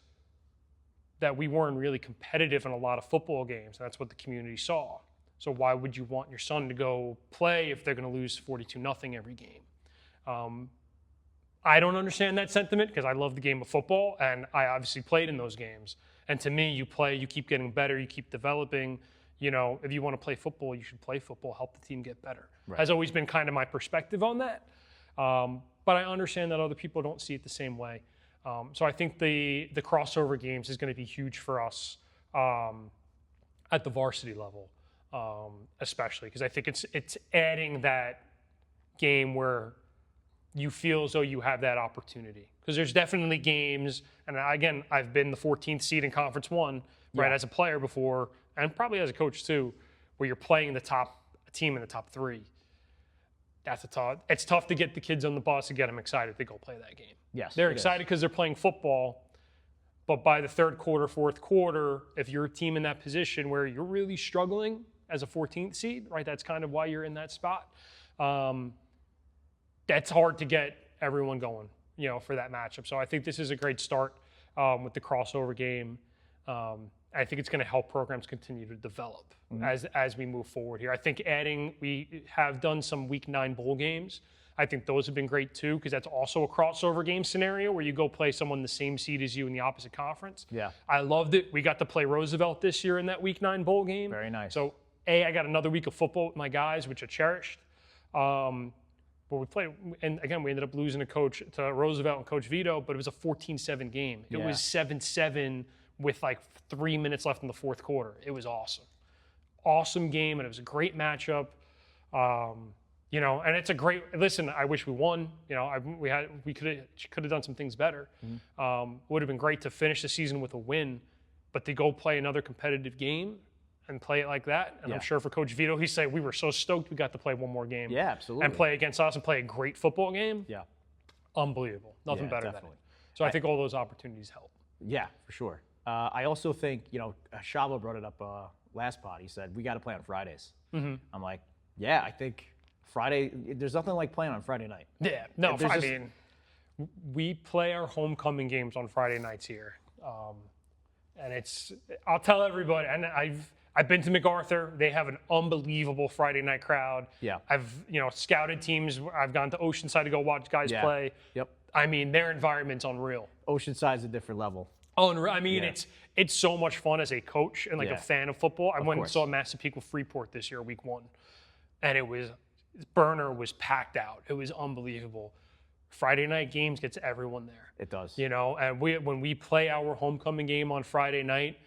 that we weren't really competitive in a lot of football games. And that's what the community saw. So why would you want your son to go play if they're going to lose 42-0 every game? I don't understand that sentiment because I love the game of football and I obviously played in those games. And to me, you play, you keep getting better, you keep developing. If you want to play football, you should play football, help the team get better. Right. Has always been kind of my perspective on that. But I understand that other people don't see it the same way. So I think the crossover games is going to be huge for us at the varsity level, especially because I think it's adding that game where you feel as though you have that opportunity. Because there's definitely games, and again, I've been the 14th seed in Conference 1, right, as a player before, and probably as a coach too, where you're playing a team in the top 3. It's tough to get the kids on the bus and get them excited to go play that game. Yes, they're excited because they're playing football, but by the third quarter, fourth quarter, if you're a team in that position where you're really struggling as a 14th seed, right, that's kind of why you're in that spot. That's hard to get everyone going, for that matchup. So I think this is a great start with the crossover game. I think it's going to help programs continue to develop as we move forward here. I think we have done some Week 9 bowl games. I think those have been great too because that's also a crossover game scenario where you go play someone the same seed as you in the opposite conference. Yeah. I loved it. We got to play Roosevelt this year in that Week 9 bowl game. Very nice. So, I got another week of football with my guys, which I cherished. But we played, and again, we ended up losing to Roosevelt and Coach Vito, but it was a 14-7 game. It was 7-7 with like 3 minutes left in the fourth quarter. It was awesome. Awesome game, and it was a great matchup. And it's a great, listen, I wish we won. We could have done some things better. Would have been great to finish the season with a win, but to go play another competitive game and play it like that. And I'm sure for Coach Vito, he said, we were so stoked we got to play one more game. Yeah, absolutely. And play against us and play a great football game. Yeah. Unbelievable. Nothing better definitely. than it. So I think all those opportunities help. Yeah, for sure. I also think, Shavo brought it up last pod. He said, we got to play on Fridays. I'm like, yeah, I think Friday, there's nothing like playing on Friday night. Yeah. No, we play our homecoming games on Friday nights here. And I'll tell everybody, and I've been to MacArthur. They have an unbelievable Friday night crowd. Yeah. I've scouted teams. I've gone to Oceanside to go watch guys play. Yep. I mean, their environment's unreal. Oceanside's a different level. It's so much fun as a coach and a fan of football. I went and saw Massapequa Freeport this year, Week 1, and Burner was packed out. It was unbelievable. Friday night games gets everyone there. It does. And when we play our homecoming game on Friday night,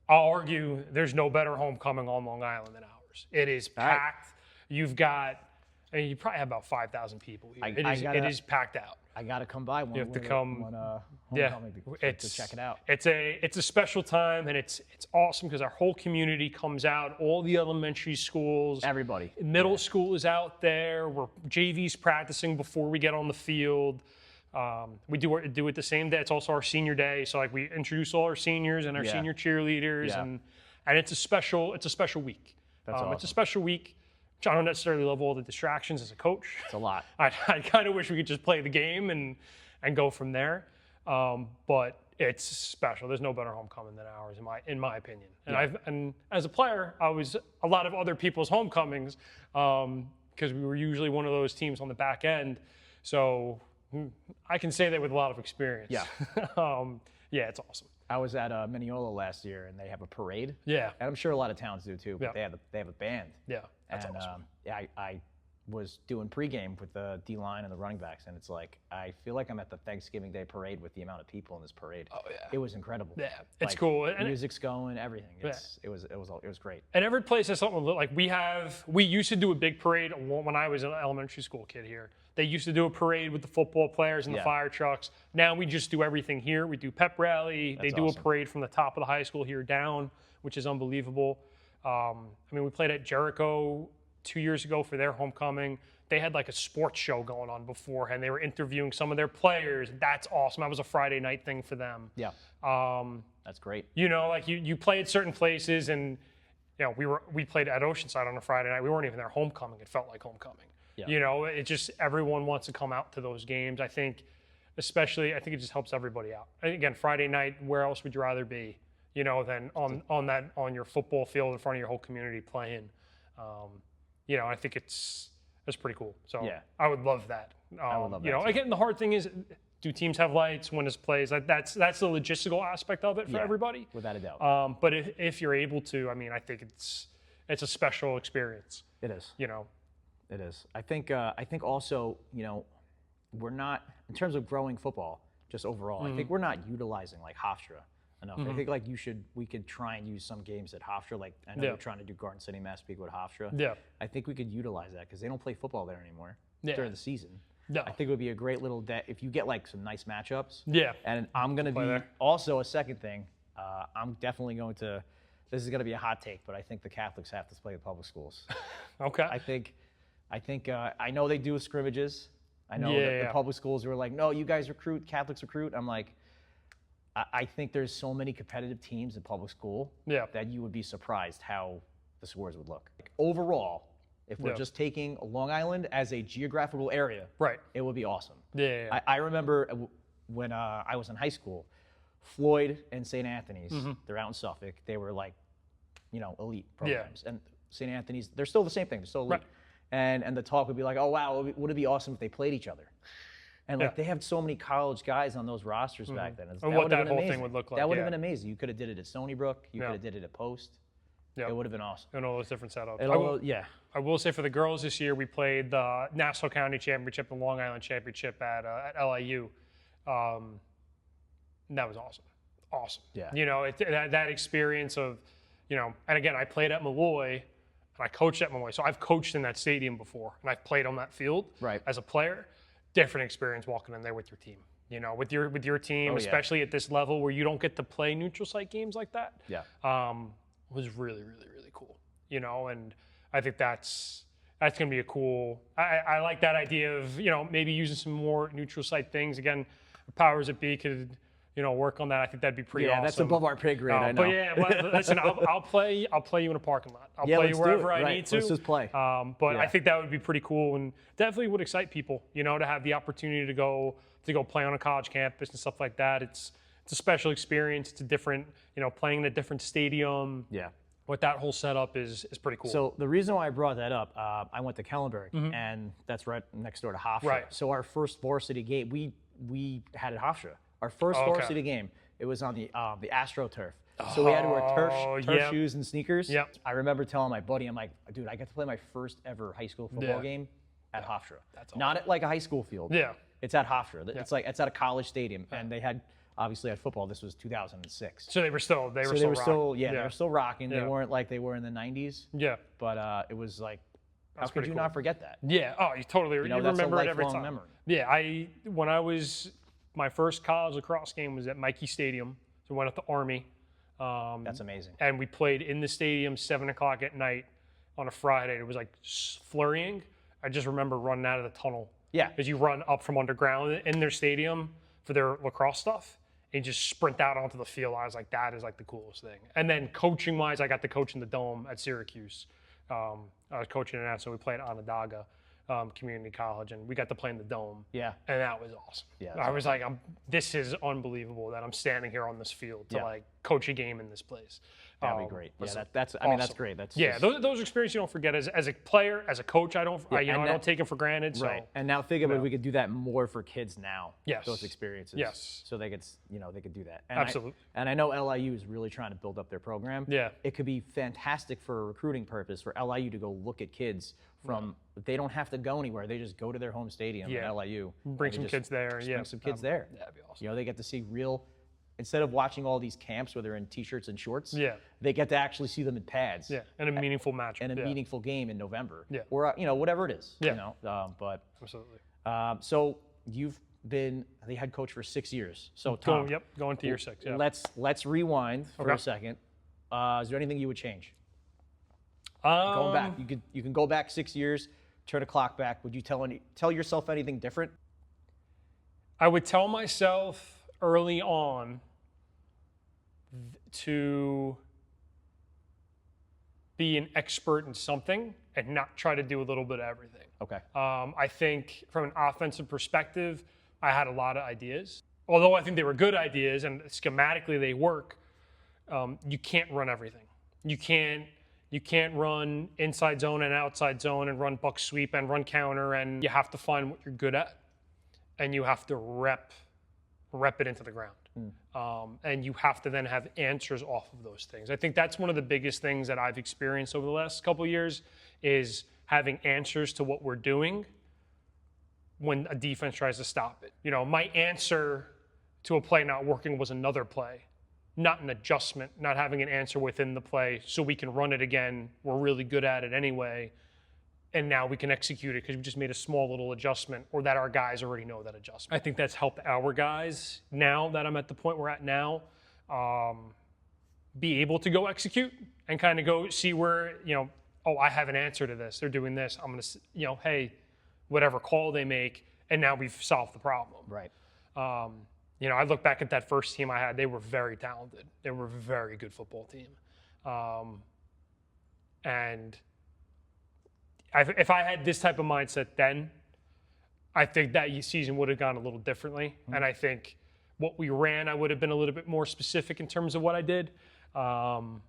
I'll argue there's no better homecoming on Long Island than ours. It is packed. You've got, I mean, you probably have about 5,000 people here. It is packed out. I gotta come by one. You have to come. Homecoming to check it out. It's a special time, and it's awesome because our whole community comes out. All the elementary schools, Everybody. middle school is out there. We're JV's practicing before we get on the field. We do it the same day. It's also our senior day, so like we introduce all our seniors and our senior cheerleaders, and it's a special week. That's awesome. It's a special week. I don't necessarily love all the distractions as a coach. It's a lot. I kind of wish we could just play the game and go from there. But it's special. There's no better homecoming than ours, in my opinion. And as a player, I was a lot of other people's homecomings because we were usually one of those teams on the back end. So I can say that with a lot of experience. Yeah. Yeah, it's awesome. I was at Mineola last year, and they have a parade. Yeah. And I'm sure a lot of towns do too. But Yeah. they have a band. Yeah, that's and, awesome. I was doing pregame with the D-line and the running backs, and it's like I feel like I'm at the Thanksgiving Day parade with the amount of people in this parade. Oh yeah. It was incredible. Yeah, it's Like, cool. And music's going, everything. It was great. And every place has something like we used to do a big parade when I was an elementary school kid here. They used to do a parade with the football players and the fire trucks. Now we just do everything here. We do pep rally. They do awesome. a parade from the top of the high school here down, which is unbelievable. I mean, we played at Jericho 2 years ago for their homecoming. They had like a sports show going on beforehand. They were interviewing some of their players. That's awesome. That was a Friday night thing for them. Yeah. That's great. You know, like you play at certain places, and you know, we played at Oceanside on a Friday night. We weren't even there homecoming. It felt like homecoming. Yeah. You know, it just everyone wants to come out to those games. I think it just helps everybody out. And again, Friday night, where else would you rather be? You know, than on your football field in front of your whole community playing. You know, I think that's pretty cool. So I would love that. I would love that you know, too. again, the hard thing is, do teams have lights when it's plays? That's the logistical aspect of it for everybody. Without a doubt. But if you're able to, I mean, I think it's a special experience. It is. You know. It is. I think also, you know, we're not, in terms of growing football, just overall, I think we're not utilizing like Hofstra enough. I think like we could try and use some games at Hofstra. Like I know we're trying to do Garden City, Massapequa with Hofstra. Yeah. I think we could utilize that because they don't play football there anymore during the season. No. I think it would be a great little if you get like some nice matchups. Yeah. And I'm going to be there. also a second thing. I'm definitely going to, this is going to be a hot take, but I think the Catholics have to play the public schools. Okay. I know they do scrimmages. I know the public schools were like, no, you guys recruit, Catholics recruit. I'm like, I think there's so many competitive teams in public school that you would be surprised how the scores would look. Like, overall, if we're just taking Long Island as a geographical area, it would be awesome. Yeah. I remember when I was in high school, Floyd and St. Anthony's, they're out in Suffolk. They were like, you know, elite programs. And St. Anthony's, they're still the same thing. They're still elite. Right. And the talk would be like, oh, wow, would it be awesome if they played each other? And like they have so many college guys on those rosters back then. And what that whole thing would look like. That would have been amazing. You could have did it at Stony Brook. You could have did it at Post. Yeah. It would have been awesome. And all those different setups. I I will say for the girls this year, we played the Nassau County Championship and Long Island Championship at LIU. And that was awesome. Awesome. Yeah. You know, that experience of, you know, and again, I played at Malloy and I coached at Malloy. So I've coached in that stadium before and I've played on that field as a player. Different experience walking in there with your team. You know, with your team, especially at this level where you don't get to play neutral site games like that. Yeah. Was really, really, really cool. You know, and I think that's going to be a cool. I like that idea of, you know, maybe using some more neutral site things. Again, the powers that be could, you know, work on that. I think that'd be pretty awesome. Yeah, that's above our pay grade, I know. But yeah, well, listen, I'll play you in a parking lot. I'll play you wherever I need to. Let's just play. But I think that would be pretty cool and definitely would excite people, you know, to have the opportunity to go play on a college campus and stuff like that. It's a special experience. It's a different, you know, playing in a different stadium. Yeah. What that whole setup is pretty cool. So the reason why I brought that up, I went to Kellenberg, and that's right next door to Hofstra. Right. So our first varsity game, we had at Hofstra. Our first varsity game, it was on the AstroTurf. So we had to wear turf shoes and sneakers. Yep. I remember telling my buddy, I'm like, dude, I got to play my first ever high school football game at Hofstra. That's awesome. Not at like a high school field. Yeah. It's at Hofstra. It's at a college stadium, and they had. Obviously, at football, this was 2006. So they were still they were still rocking. They weren't like they were in the 90s. Yeah. But it was like How could you not forget that? Yeah. Oh, you totally. You that's remember a it every lifelong time. memory. Yeah. My first college lacrosse game was at Mikey Stadium. So we went up to Army. That's amazing. And we played in the stadium 7 o'clock at night on a Friday. It was like flurrying. I just remember running out of the tunnel. Yeah. Because you run up from underground in their stadium for their lacrosse stuff. And you just sprint out onto the field. I was like, that is like the coolest thing. And then coaching wise, I got to coach in the Dome at Syracuse. I was coaching in that, so we played at Onondaga Community College, and we got to play in the Dome. Yeah. And that was awesome. Yeah, I was like, this is unbelievable that I'm standing here on this field to Yeah. like coach a game in this place. That'd be great. Yeah, that's awesome. great. That's yeah, those experiences you don't forget. As a player, as a coach, I don't take them for granted. So. Right. And now think of it, we could do that more for kids now. Yes. Those experiences. Yes. So they could, they could do that. And Absolutely. I know LIU is really trying to build up their program. Yeah. It could be fantastic for a recruiting purpose for LIU to go look at kids from, they don't have to go anywhere. They just go to their home stadium at LIU. Bring some kids there. Bring some kids there. That'd be awesome. They get to see real, instead of watching all these camps where they're in t-shirts and shorts, Yeah. they get to actually see them in pads. Yeah, and a meaningful match. And a meaningful game in November. Yeah. Or, whatever it is. Yeah. But Absolutely. so you've been the head coach for 6 years. So Tom, Going to year 6. Yeah. Let's rewind for a second. Is there anything you would change? Going back, you can go back 6 years, turn the clock back. Would you tell yourself anything different? I would tell myself early on to be an expert in something and not try to do a little bit of everything. Okay. I think from an offensive perspective, I had a lot of ideas. Although I think they were good ideas and schematically they work, you can't run everything. You can't run inside zone and outside zone and run buck sweep and run counter, and you have to find what you're good at and you have to rep it into the ground. And you have to then have answers off of those things. I think that's one of the biggest things that I've experienced over the last couple of years is having answers to what we're doing when a defense tries to stop it. My answer to a play not working was another play, not an adjustment, not having an answer within the play so we can run it again. We're really good at it anyway. And now we can execute it because we just made a small little adjustment, or that our guys already know that adjustment. I think that's helped our guys now that I'm at the point we're at now, be able to go execute and kind of go see where, I have an answer to this. They're doing this. I'm going to, hey, whatever call they make, and now we've solved the problem. Right. I look back at that first team I had. They were very talented. They were a very good football team. And if I had this type of mindset then, I think that season would have gone a little differently. And I think what we ran, I would have been a little bit more specific in terms of what I did. And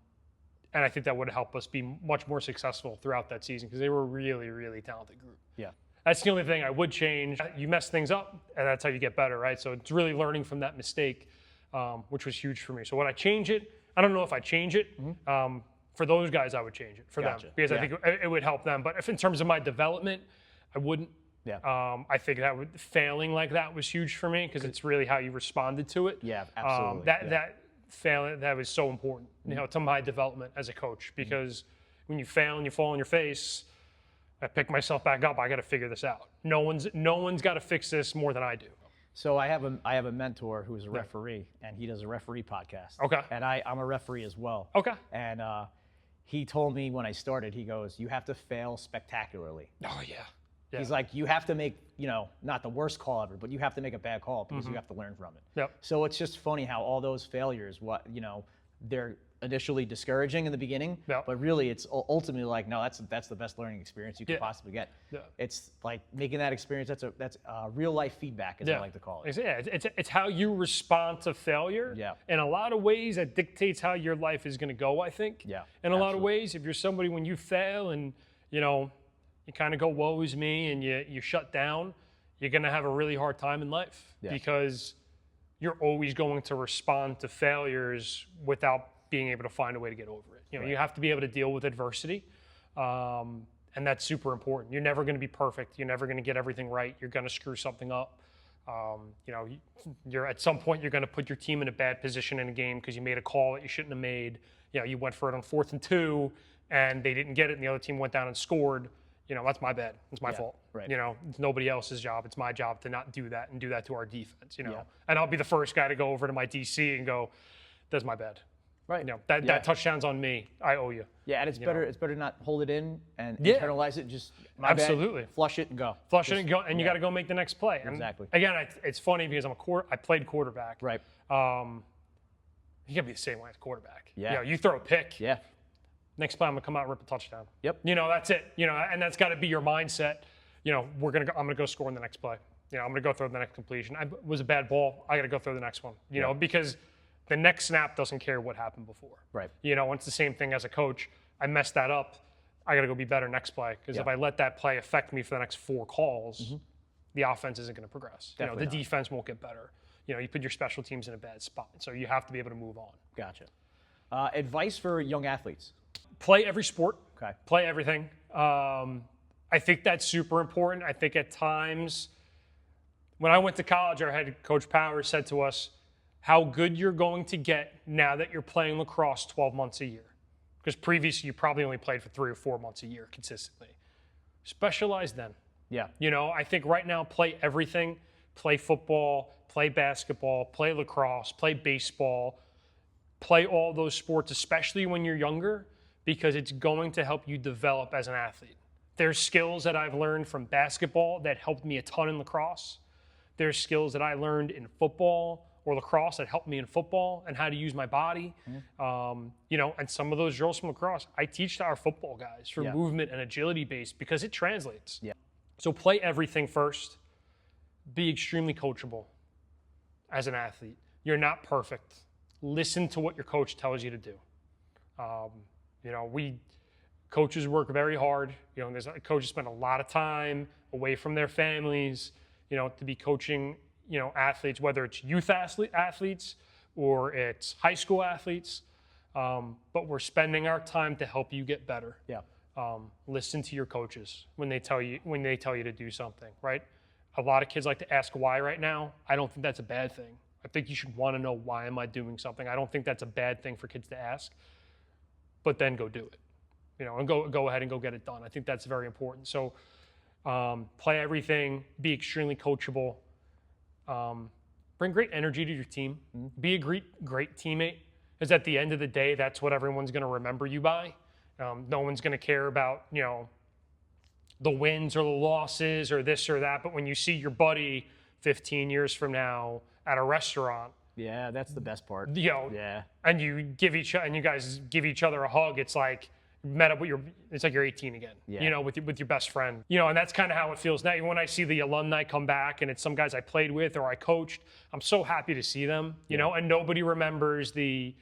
I think that would have helped us be much more successful throughout that season because they were a really, really talented group. Yeah. That's the only thing I would change. You mess things up, and that's how you get better, right? So it's really learning from that mistake, which was huge for me. So would I change it? I don't know if I change it. For those guys, I would change it for them because I think it would help them. But if in terms of my development, I wouldn't. Yeah. I think failing like that was huge for me because it's really how you responded to it. Yeah, absolutely. That failing, that was so important, to my development as a coach because when you fail and you fall on your face, I pick myself back up. I got to figure this out. No one's got to fix this more than I do. So I have a mentor who's a referee, and he does a referee podcast. Okay. And I'm a referee as well. Okay. And he told me when I started, he goes, you have to fail spectacularly. Oh, yeah. He's like, you have to make, not the worst call ever, but you have to make a bad call because you have to learn from it. Yep. So it's just funny how all those failures, they're initially discouraging in the beginning, but really it's ultimately like, no, that's the best learning experience you could possibly get. Yeah. It's like making that experience, that's real life feedback, as I like to call it. Yeah, it's how you respond to failure. Yeah. In a lot of ways, that dictates how your life is going to go, I think. Yeah. In a lot of ways, if you're somebody, when you fail and, you kind of go, woe is me, and you shut down, you're going to have a really hard time in life because you're always going to respond to failures without being able to find a way to get over it. You have to be able to deal with adversity, and that's super important. You're never going to be perfect. You're never going to get everything right. You're going to screw something up. You're at some point you're going to put your team in a bad position in a game because you made a call that you shouldn't have made. You went for it on 4th and 2, and they didn't get it, and the other team went down and scored. that's my bad. It's my fault. right. It's nobody else's job. It's my job to not do that and do that to our defense, Yeah. And I'll be the first guy to go over to my DC and go, that's my bad. Right. That touchdown's on me. I owe you. Yeah, and it's better to not hold it in and Yeah. internalize it. Just Absolutely. bad, flush it and go. Flush it and go, and you got to go make the next play. And Exactly. Again, it's funny because I played quarterback. Right. You got to be the same way as quarterback. Yeah. You throw a pick. Yeah. Next play, I'm gonna come out and rip a touchdown. Yep. That's it. And that's got to be your mindset. I'm gonna go score in the next play. I'm gonna go throw the next completion. It was a bad ball. I got to go throw the next one. Because the next snap doesn't care what happened before. Right. It's the same thing as a coach. I messed that up. I got to go be better next play because if I let that play affect me for the next 4 calls, the offense isn't going to progress. Definitely The defense won't get better. You put your special teams in a bad spot, so you have to be able to move on. Gotcha. Advice for young athletes. Play every sport. Okay. Play everything. I think that's super important. I think at times when I went to college, our head coach Powers said to us, how good you're going to get now that you're playing lacrosse 12 months a year. Because previously you probably only played for 3 or 4 months a year consistently. Specialize then. Yeah. I think right now play everything. Play football, play basketball, play lacrosse, play baseball, play all those sports, especially when you're younger, because it's going to help you develop as an athlete. There's skills that I've learned from basketball that helped me a ton in lacrosse. There's skills that I learned in football or lacrosse that helped me in football and how to use my body. And some of those drills from lacrosse, I teach to our football guys for movement and agility based because it translates. Yeah. So play everything first. Be extremely coachable as an athlete. You're not perfect. Listen to what your coach tells you to do. Coaches work very hard. There's coaches spend a lot of time away from their families, to be coaching athletes, whether it's youth athletes or it's high school athletes, but we're spending our time to help you get better. Yeah. Listen to your coaches when they tell you to do something, right? A lot of kids like to ask why right now. I don't think that's a bad thing. I think you should want to know, why am I doing something? I don't think that's a bad thing for kids to ask, but then go do it, and go ahead and go get it done. I think that's very important. So play everything, be extremely coachable. Bring great energy to your team. Be a great teammate, because at the end of the day, that's what everyone's going to remember you by. No one's going to care about, the wins or the losses or this or that. But when you see your buddy 15 years from now at a restaurant, Yeah, that's the best part. Yeah. And you guys give each other a hug, it's like it's like you're 18 again, with your best friend, and that's kind of how it feels now. When I see the alumni come back and it's some guys I played with or I coached, I'm so happy to see them, and nobody remembers we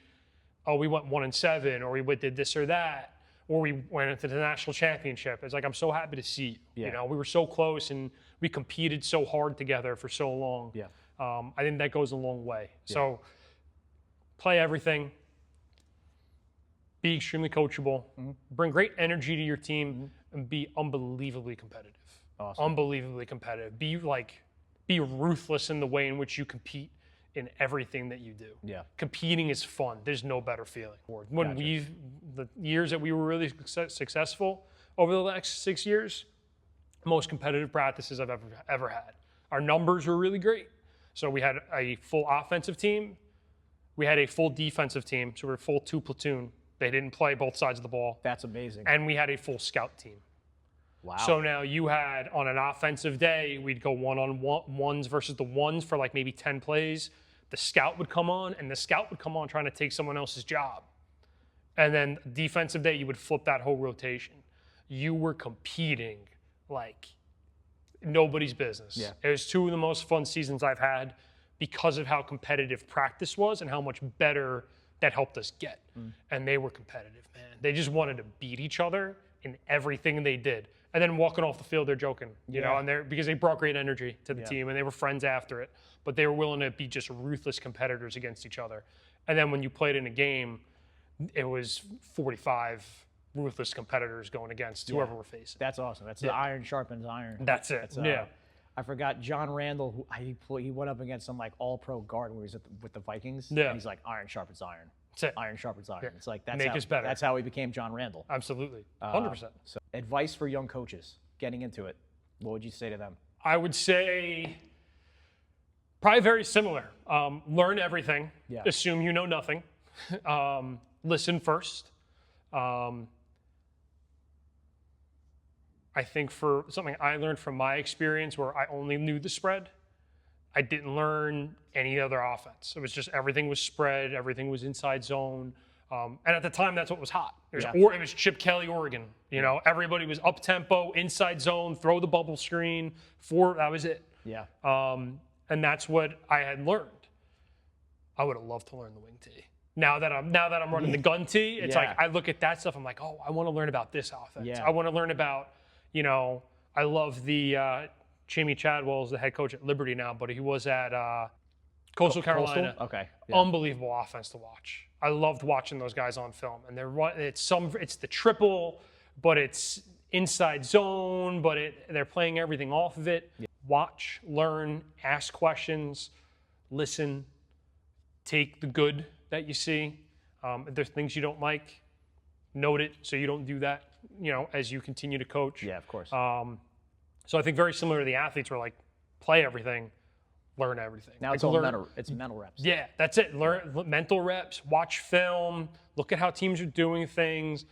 went 1-7 or we did this or that, or we went into the national championship. It's like, I'm so happy to see you. We were so close and we competed so hard together for so long. Yeah. I think that goes a long way. So play everything. Be extremely coachable, bring great energy to your team, and be unbelievably competitive. Awesome. Unbelievably competitive. Be ruthless in the way in which you compete in everything that you do. Yeah. Competing is fun. There's no better feeling. When Gotcha. The years that we were really successful over the last 6 years, most competitive practices I've ever had. Our numbers were really great. So we had a full offensive team. We had a full defensive team. So we were full 2 platoon. They didn't play both sides of the ball. That's amazing. And we had a full scout team. Wow. So now you had, on an offensive day, we'd go one-on-ones versus the ones for like maybe 10 plays. The scout would come on, and the scout would come on trying to take someone else's job. And then defensive day, you would flip that whole rotation. You were competing like nobody's business. Yeah. It was 2 of the most fun seasons I've had because of how competitive practice was and how much better that helped us get. And they were competitive, man. They just wanted to beat each other in everything they did. And then walking off the field, they're joking, and because they brought great energy to the team and they were friends after it, but they were willing to be just ruthless competitors against each other. And then when you played in a game, it was 45 ruthless competitors going against whoever we're facing. That's awesome. That's the iron sharpens iron. That's it. I forgot John Randall. He went up against some like all-pro guard when he was with the Vikings. Yeah. And he's like, iron sharpens iron. That's it. Iron sharpens iron. Yeah. It's like that's Make how, us better. That's how he became John Randall. Absolutely. 100%. So advice for young coaches getting into it. What would you say to them? I would say probably very similar. Learn everything. Yeah. Assume you know nothing. Listen first. I think for something I learned from my experience where I only knew the spread, I didn't learn any other offense. It was just everything was spread, everything was inside zone. And at the time, that's what was hot. It was Chip Kelly, Oregon. You know, everybody was up tempo, inside zone, throw the bubble screen. That was it. Yeah. And that's what I had learned. I would have loved to learn the wing tee. Now that I'm running the gun tee, it's like I look at that stuff. I'm like, oh, I want to learn about this offense. Yeah. I want to learn about, I love the Jamie Chadwell's the head coach at Liberty now, but he was at Coastal Carolina. Okay. Unbelievable offense to watch. I loved watching those guys on film, and it's the triple, but it's inside zone, but they're playing everything off of it. Yeah. Watch, learn, ask questions, listen, take the good that you see. If there's things you don't like, note it so you don't do that, as you continue to coach. Yeah, of course. So I think very similar to the athletes where like play everything, learn everything. Now it's all mental. It's mental reps. Yeah, that's it. Learn mental reps. Watch film. Look at how teams are doing things.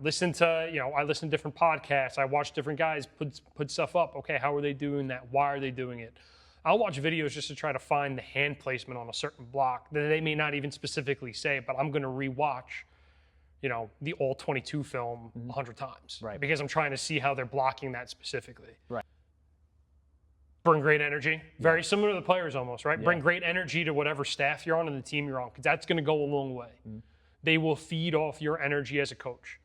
Listen to. I listen to different podcasts. I watch different guys put stuff up. Okay, how are they doing that? Why are they doing it? I'll watch videos just to try to find the hand placement on a certain block that they may not even specifically say, but I'm going to rewatch. The all 22 film 100 times. Right. Because I'm trying to see how they're blocking that specifically. Right. Bring great energy. Very similar to the players almost, right? Yeah. Bring great energy to whatever staff you're on and the team you're on, because that's going to go a long way. They will feed off your energy as a coach.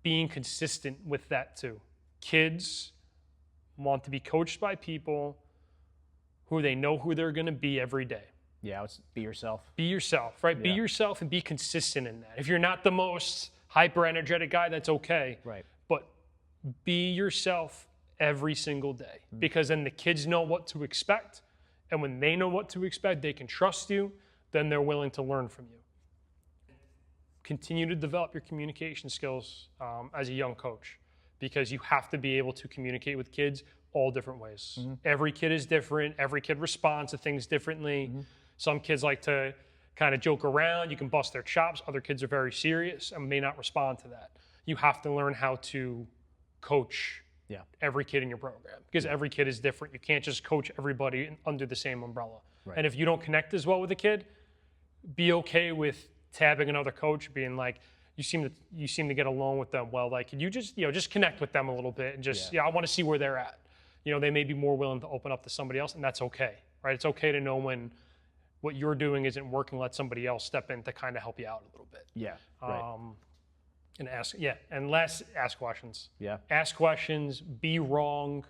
Being consistent with that too. Kids want to be coached by people who they know who they're going to be every day. Yeah, it's be yourself. Be yourself, right? Yeah. Be yourself and be consistent in that. If you're not the most hyper energetic guy, that's okay. Right. But be yourself every single day, because then the kids know what to expect. And when they know what to expect, they can trust you, then they're willing to learn from you. Continue to develop your communication skills as a young coach, because you have to be able to communicate with kids all different ways. Every kid is different. Every kid responds to things differently. Some kids like to kind of joke around. You can bust their chops. Other kids are very serious and may not respond to that. You have to learn how to coach every kid in your program, because every kid is different. You can't just coach everybody under the same umbrella. Right. And if you don't connect as well with a kid, be okay with tabbing another coach, being like, you seem to get along with them well. Like, could you just connect with them a little bit and just I want to see where they're at. They may be more willing to open up to somebody else, and that's okay, right? It's okay to know when what you're doing isn't working. Let somebody else step in to kind of help you out a little bit. Yeah. Right. And ask questions. Yeah. Ask questions. Be wrong.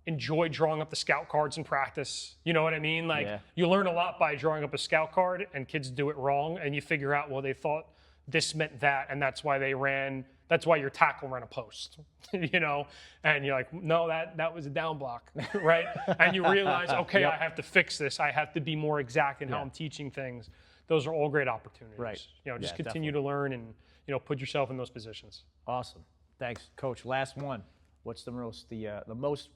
Enjoy drawing up the scout cards in practice. You know what I mean? Like, you learn a lot by drawing up a scout card, and kids do it wrong, and you figure out, well, they thought this meant that, and that's why your tackle ran a post, and you're like, no, that was a down block, right? And you realize, okay, I have to fix this. I have to be more exact in how I'm teaching things. Those are all great opportunities. Right. Just continue to learn and, put yourself in those positions. Awesome. Thanks, Coach. Last one. What's the most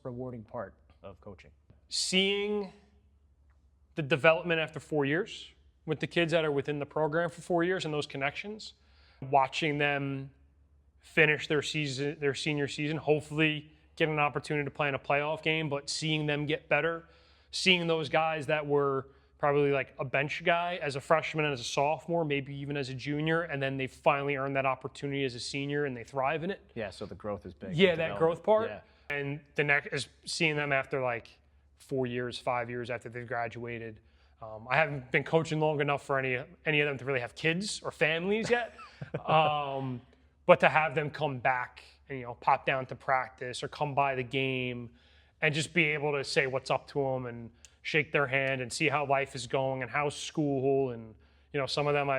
rewarding part of coaching? Seeing the development after 4 years with the kids that are within the program for 4 years and those connections, watching them finish their senior season, hopefully get an opportunity to play in a playoff game, but seeing them get better, seeing those guys that were probably like a bench guy as a freshman and as a sophomore, maybe even as a junior, and then they finally earn that opportunity as a senior and they thrive in it. Yeah, so the growth is big. Yeah, that growth part. Yeah. And the next is seeing them after like 4 years, 5 years after they've graduated. I haven't been coaching long enough for any of them to really have kids or families yet. But to have them come back and, pop down to practice or come by the game and just be able to say what's up to them and shake their hand and see how life is going and how's school. And, some of them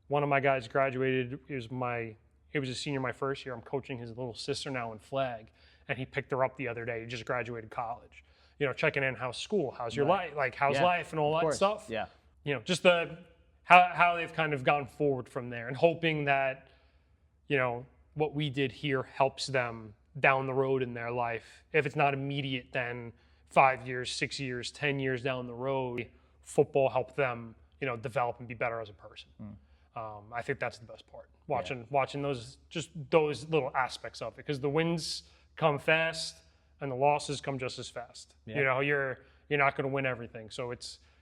one of my guys graduated. He was a senior my first year. I'm coaching his little sister now in flag, and he picked her up the other day. He just graduated college. Checking in, how's school? How's your life? Like, how's life and all that stuff? Yeah. Just how they've kind of gone forward from there, and hoping that, you know, what we did here helps them down the road in their life. If it's not immediate, then 5 years, 6 years, 10 years down the road, football helped them, you know, develop and be better as a person. I think that's the best part. Watching those little aspects of it, because the wins come fast and the losses come just as fast. You know, you're not going to win everything. So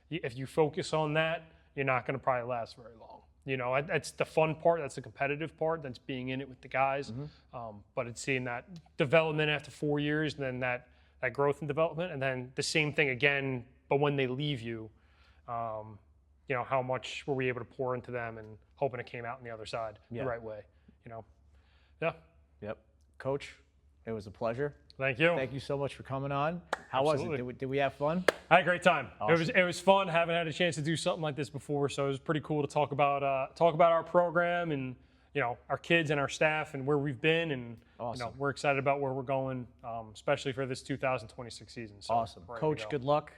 if you focus on that, you're not going to probably last very long. You know, that's the fun part. That's the competitive part. That's being in it with the guys. But it's seeing that development after 4 years, and then that growth and development, and then the same thing again. But when they leave you, you know, how much were we able to pour into them, and hoping it came out on the other side the right way. You know, Yep. Coach, it was a pleasure. Thank you. Thank you so much for coming on. How was it? Did we have fun? I had a great time. Awesome. It was fun. Haven't had a chance to do something like this before, so it was pretty cool to talk about our program, and, you know, our kids and our staff and where we've been, and you know, we're excited about where we're going, especially for this 2026 season. So Awesome. Coach, good luck.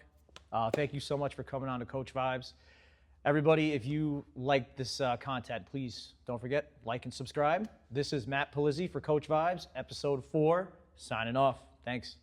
Thank you so much for coming on to Coach Vibes. Everybody, if you like this content, please don't forget, like and subscribe. This is Matt Palizzi for Coach Vibes, episode 4, signing off. Thanks.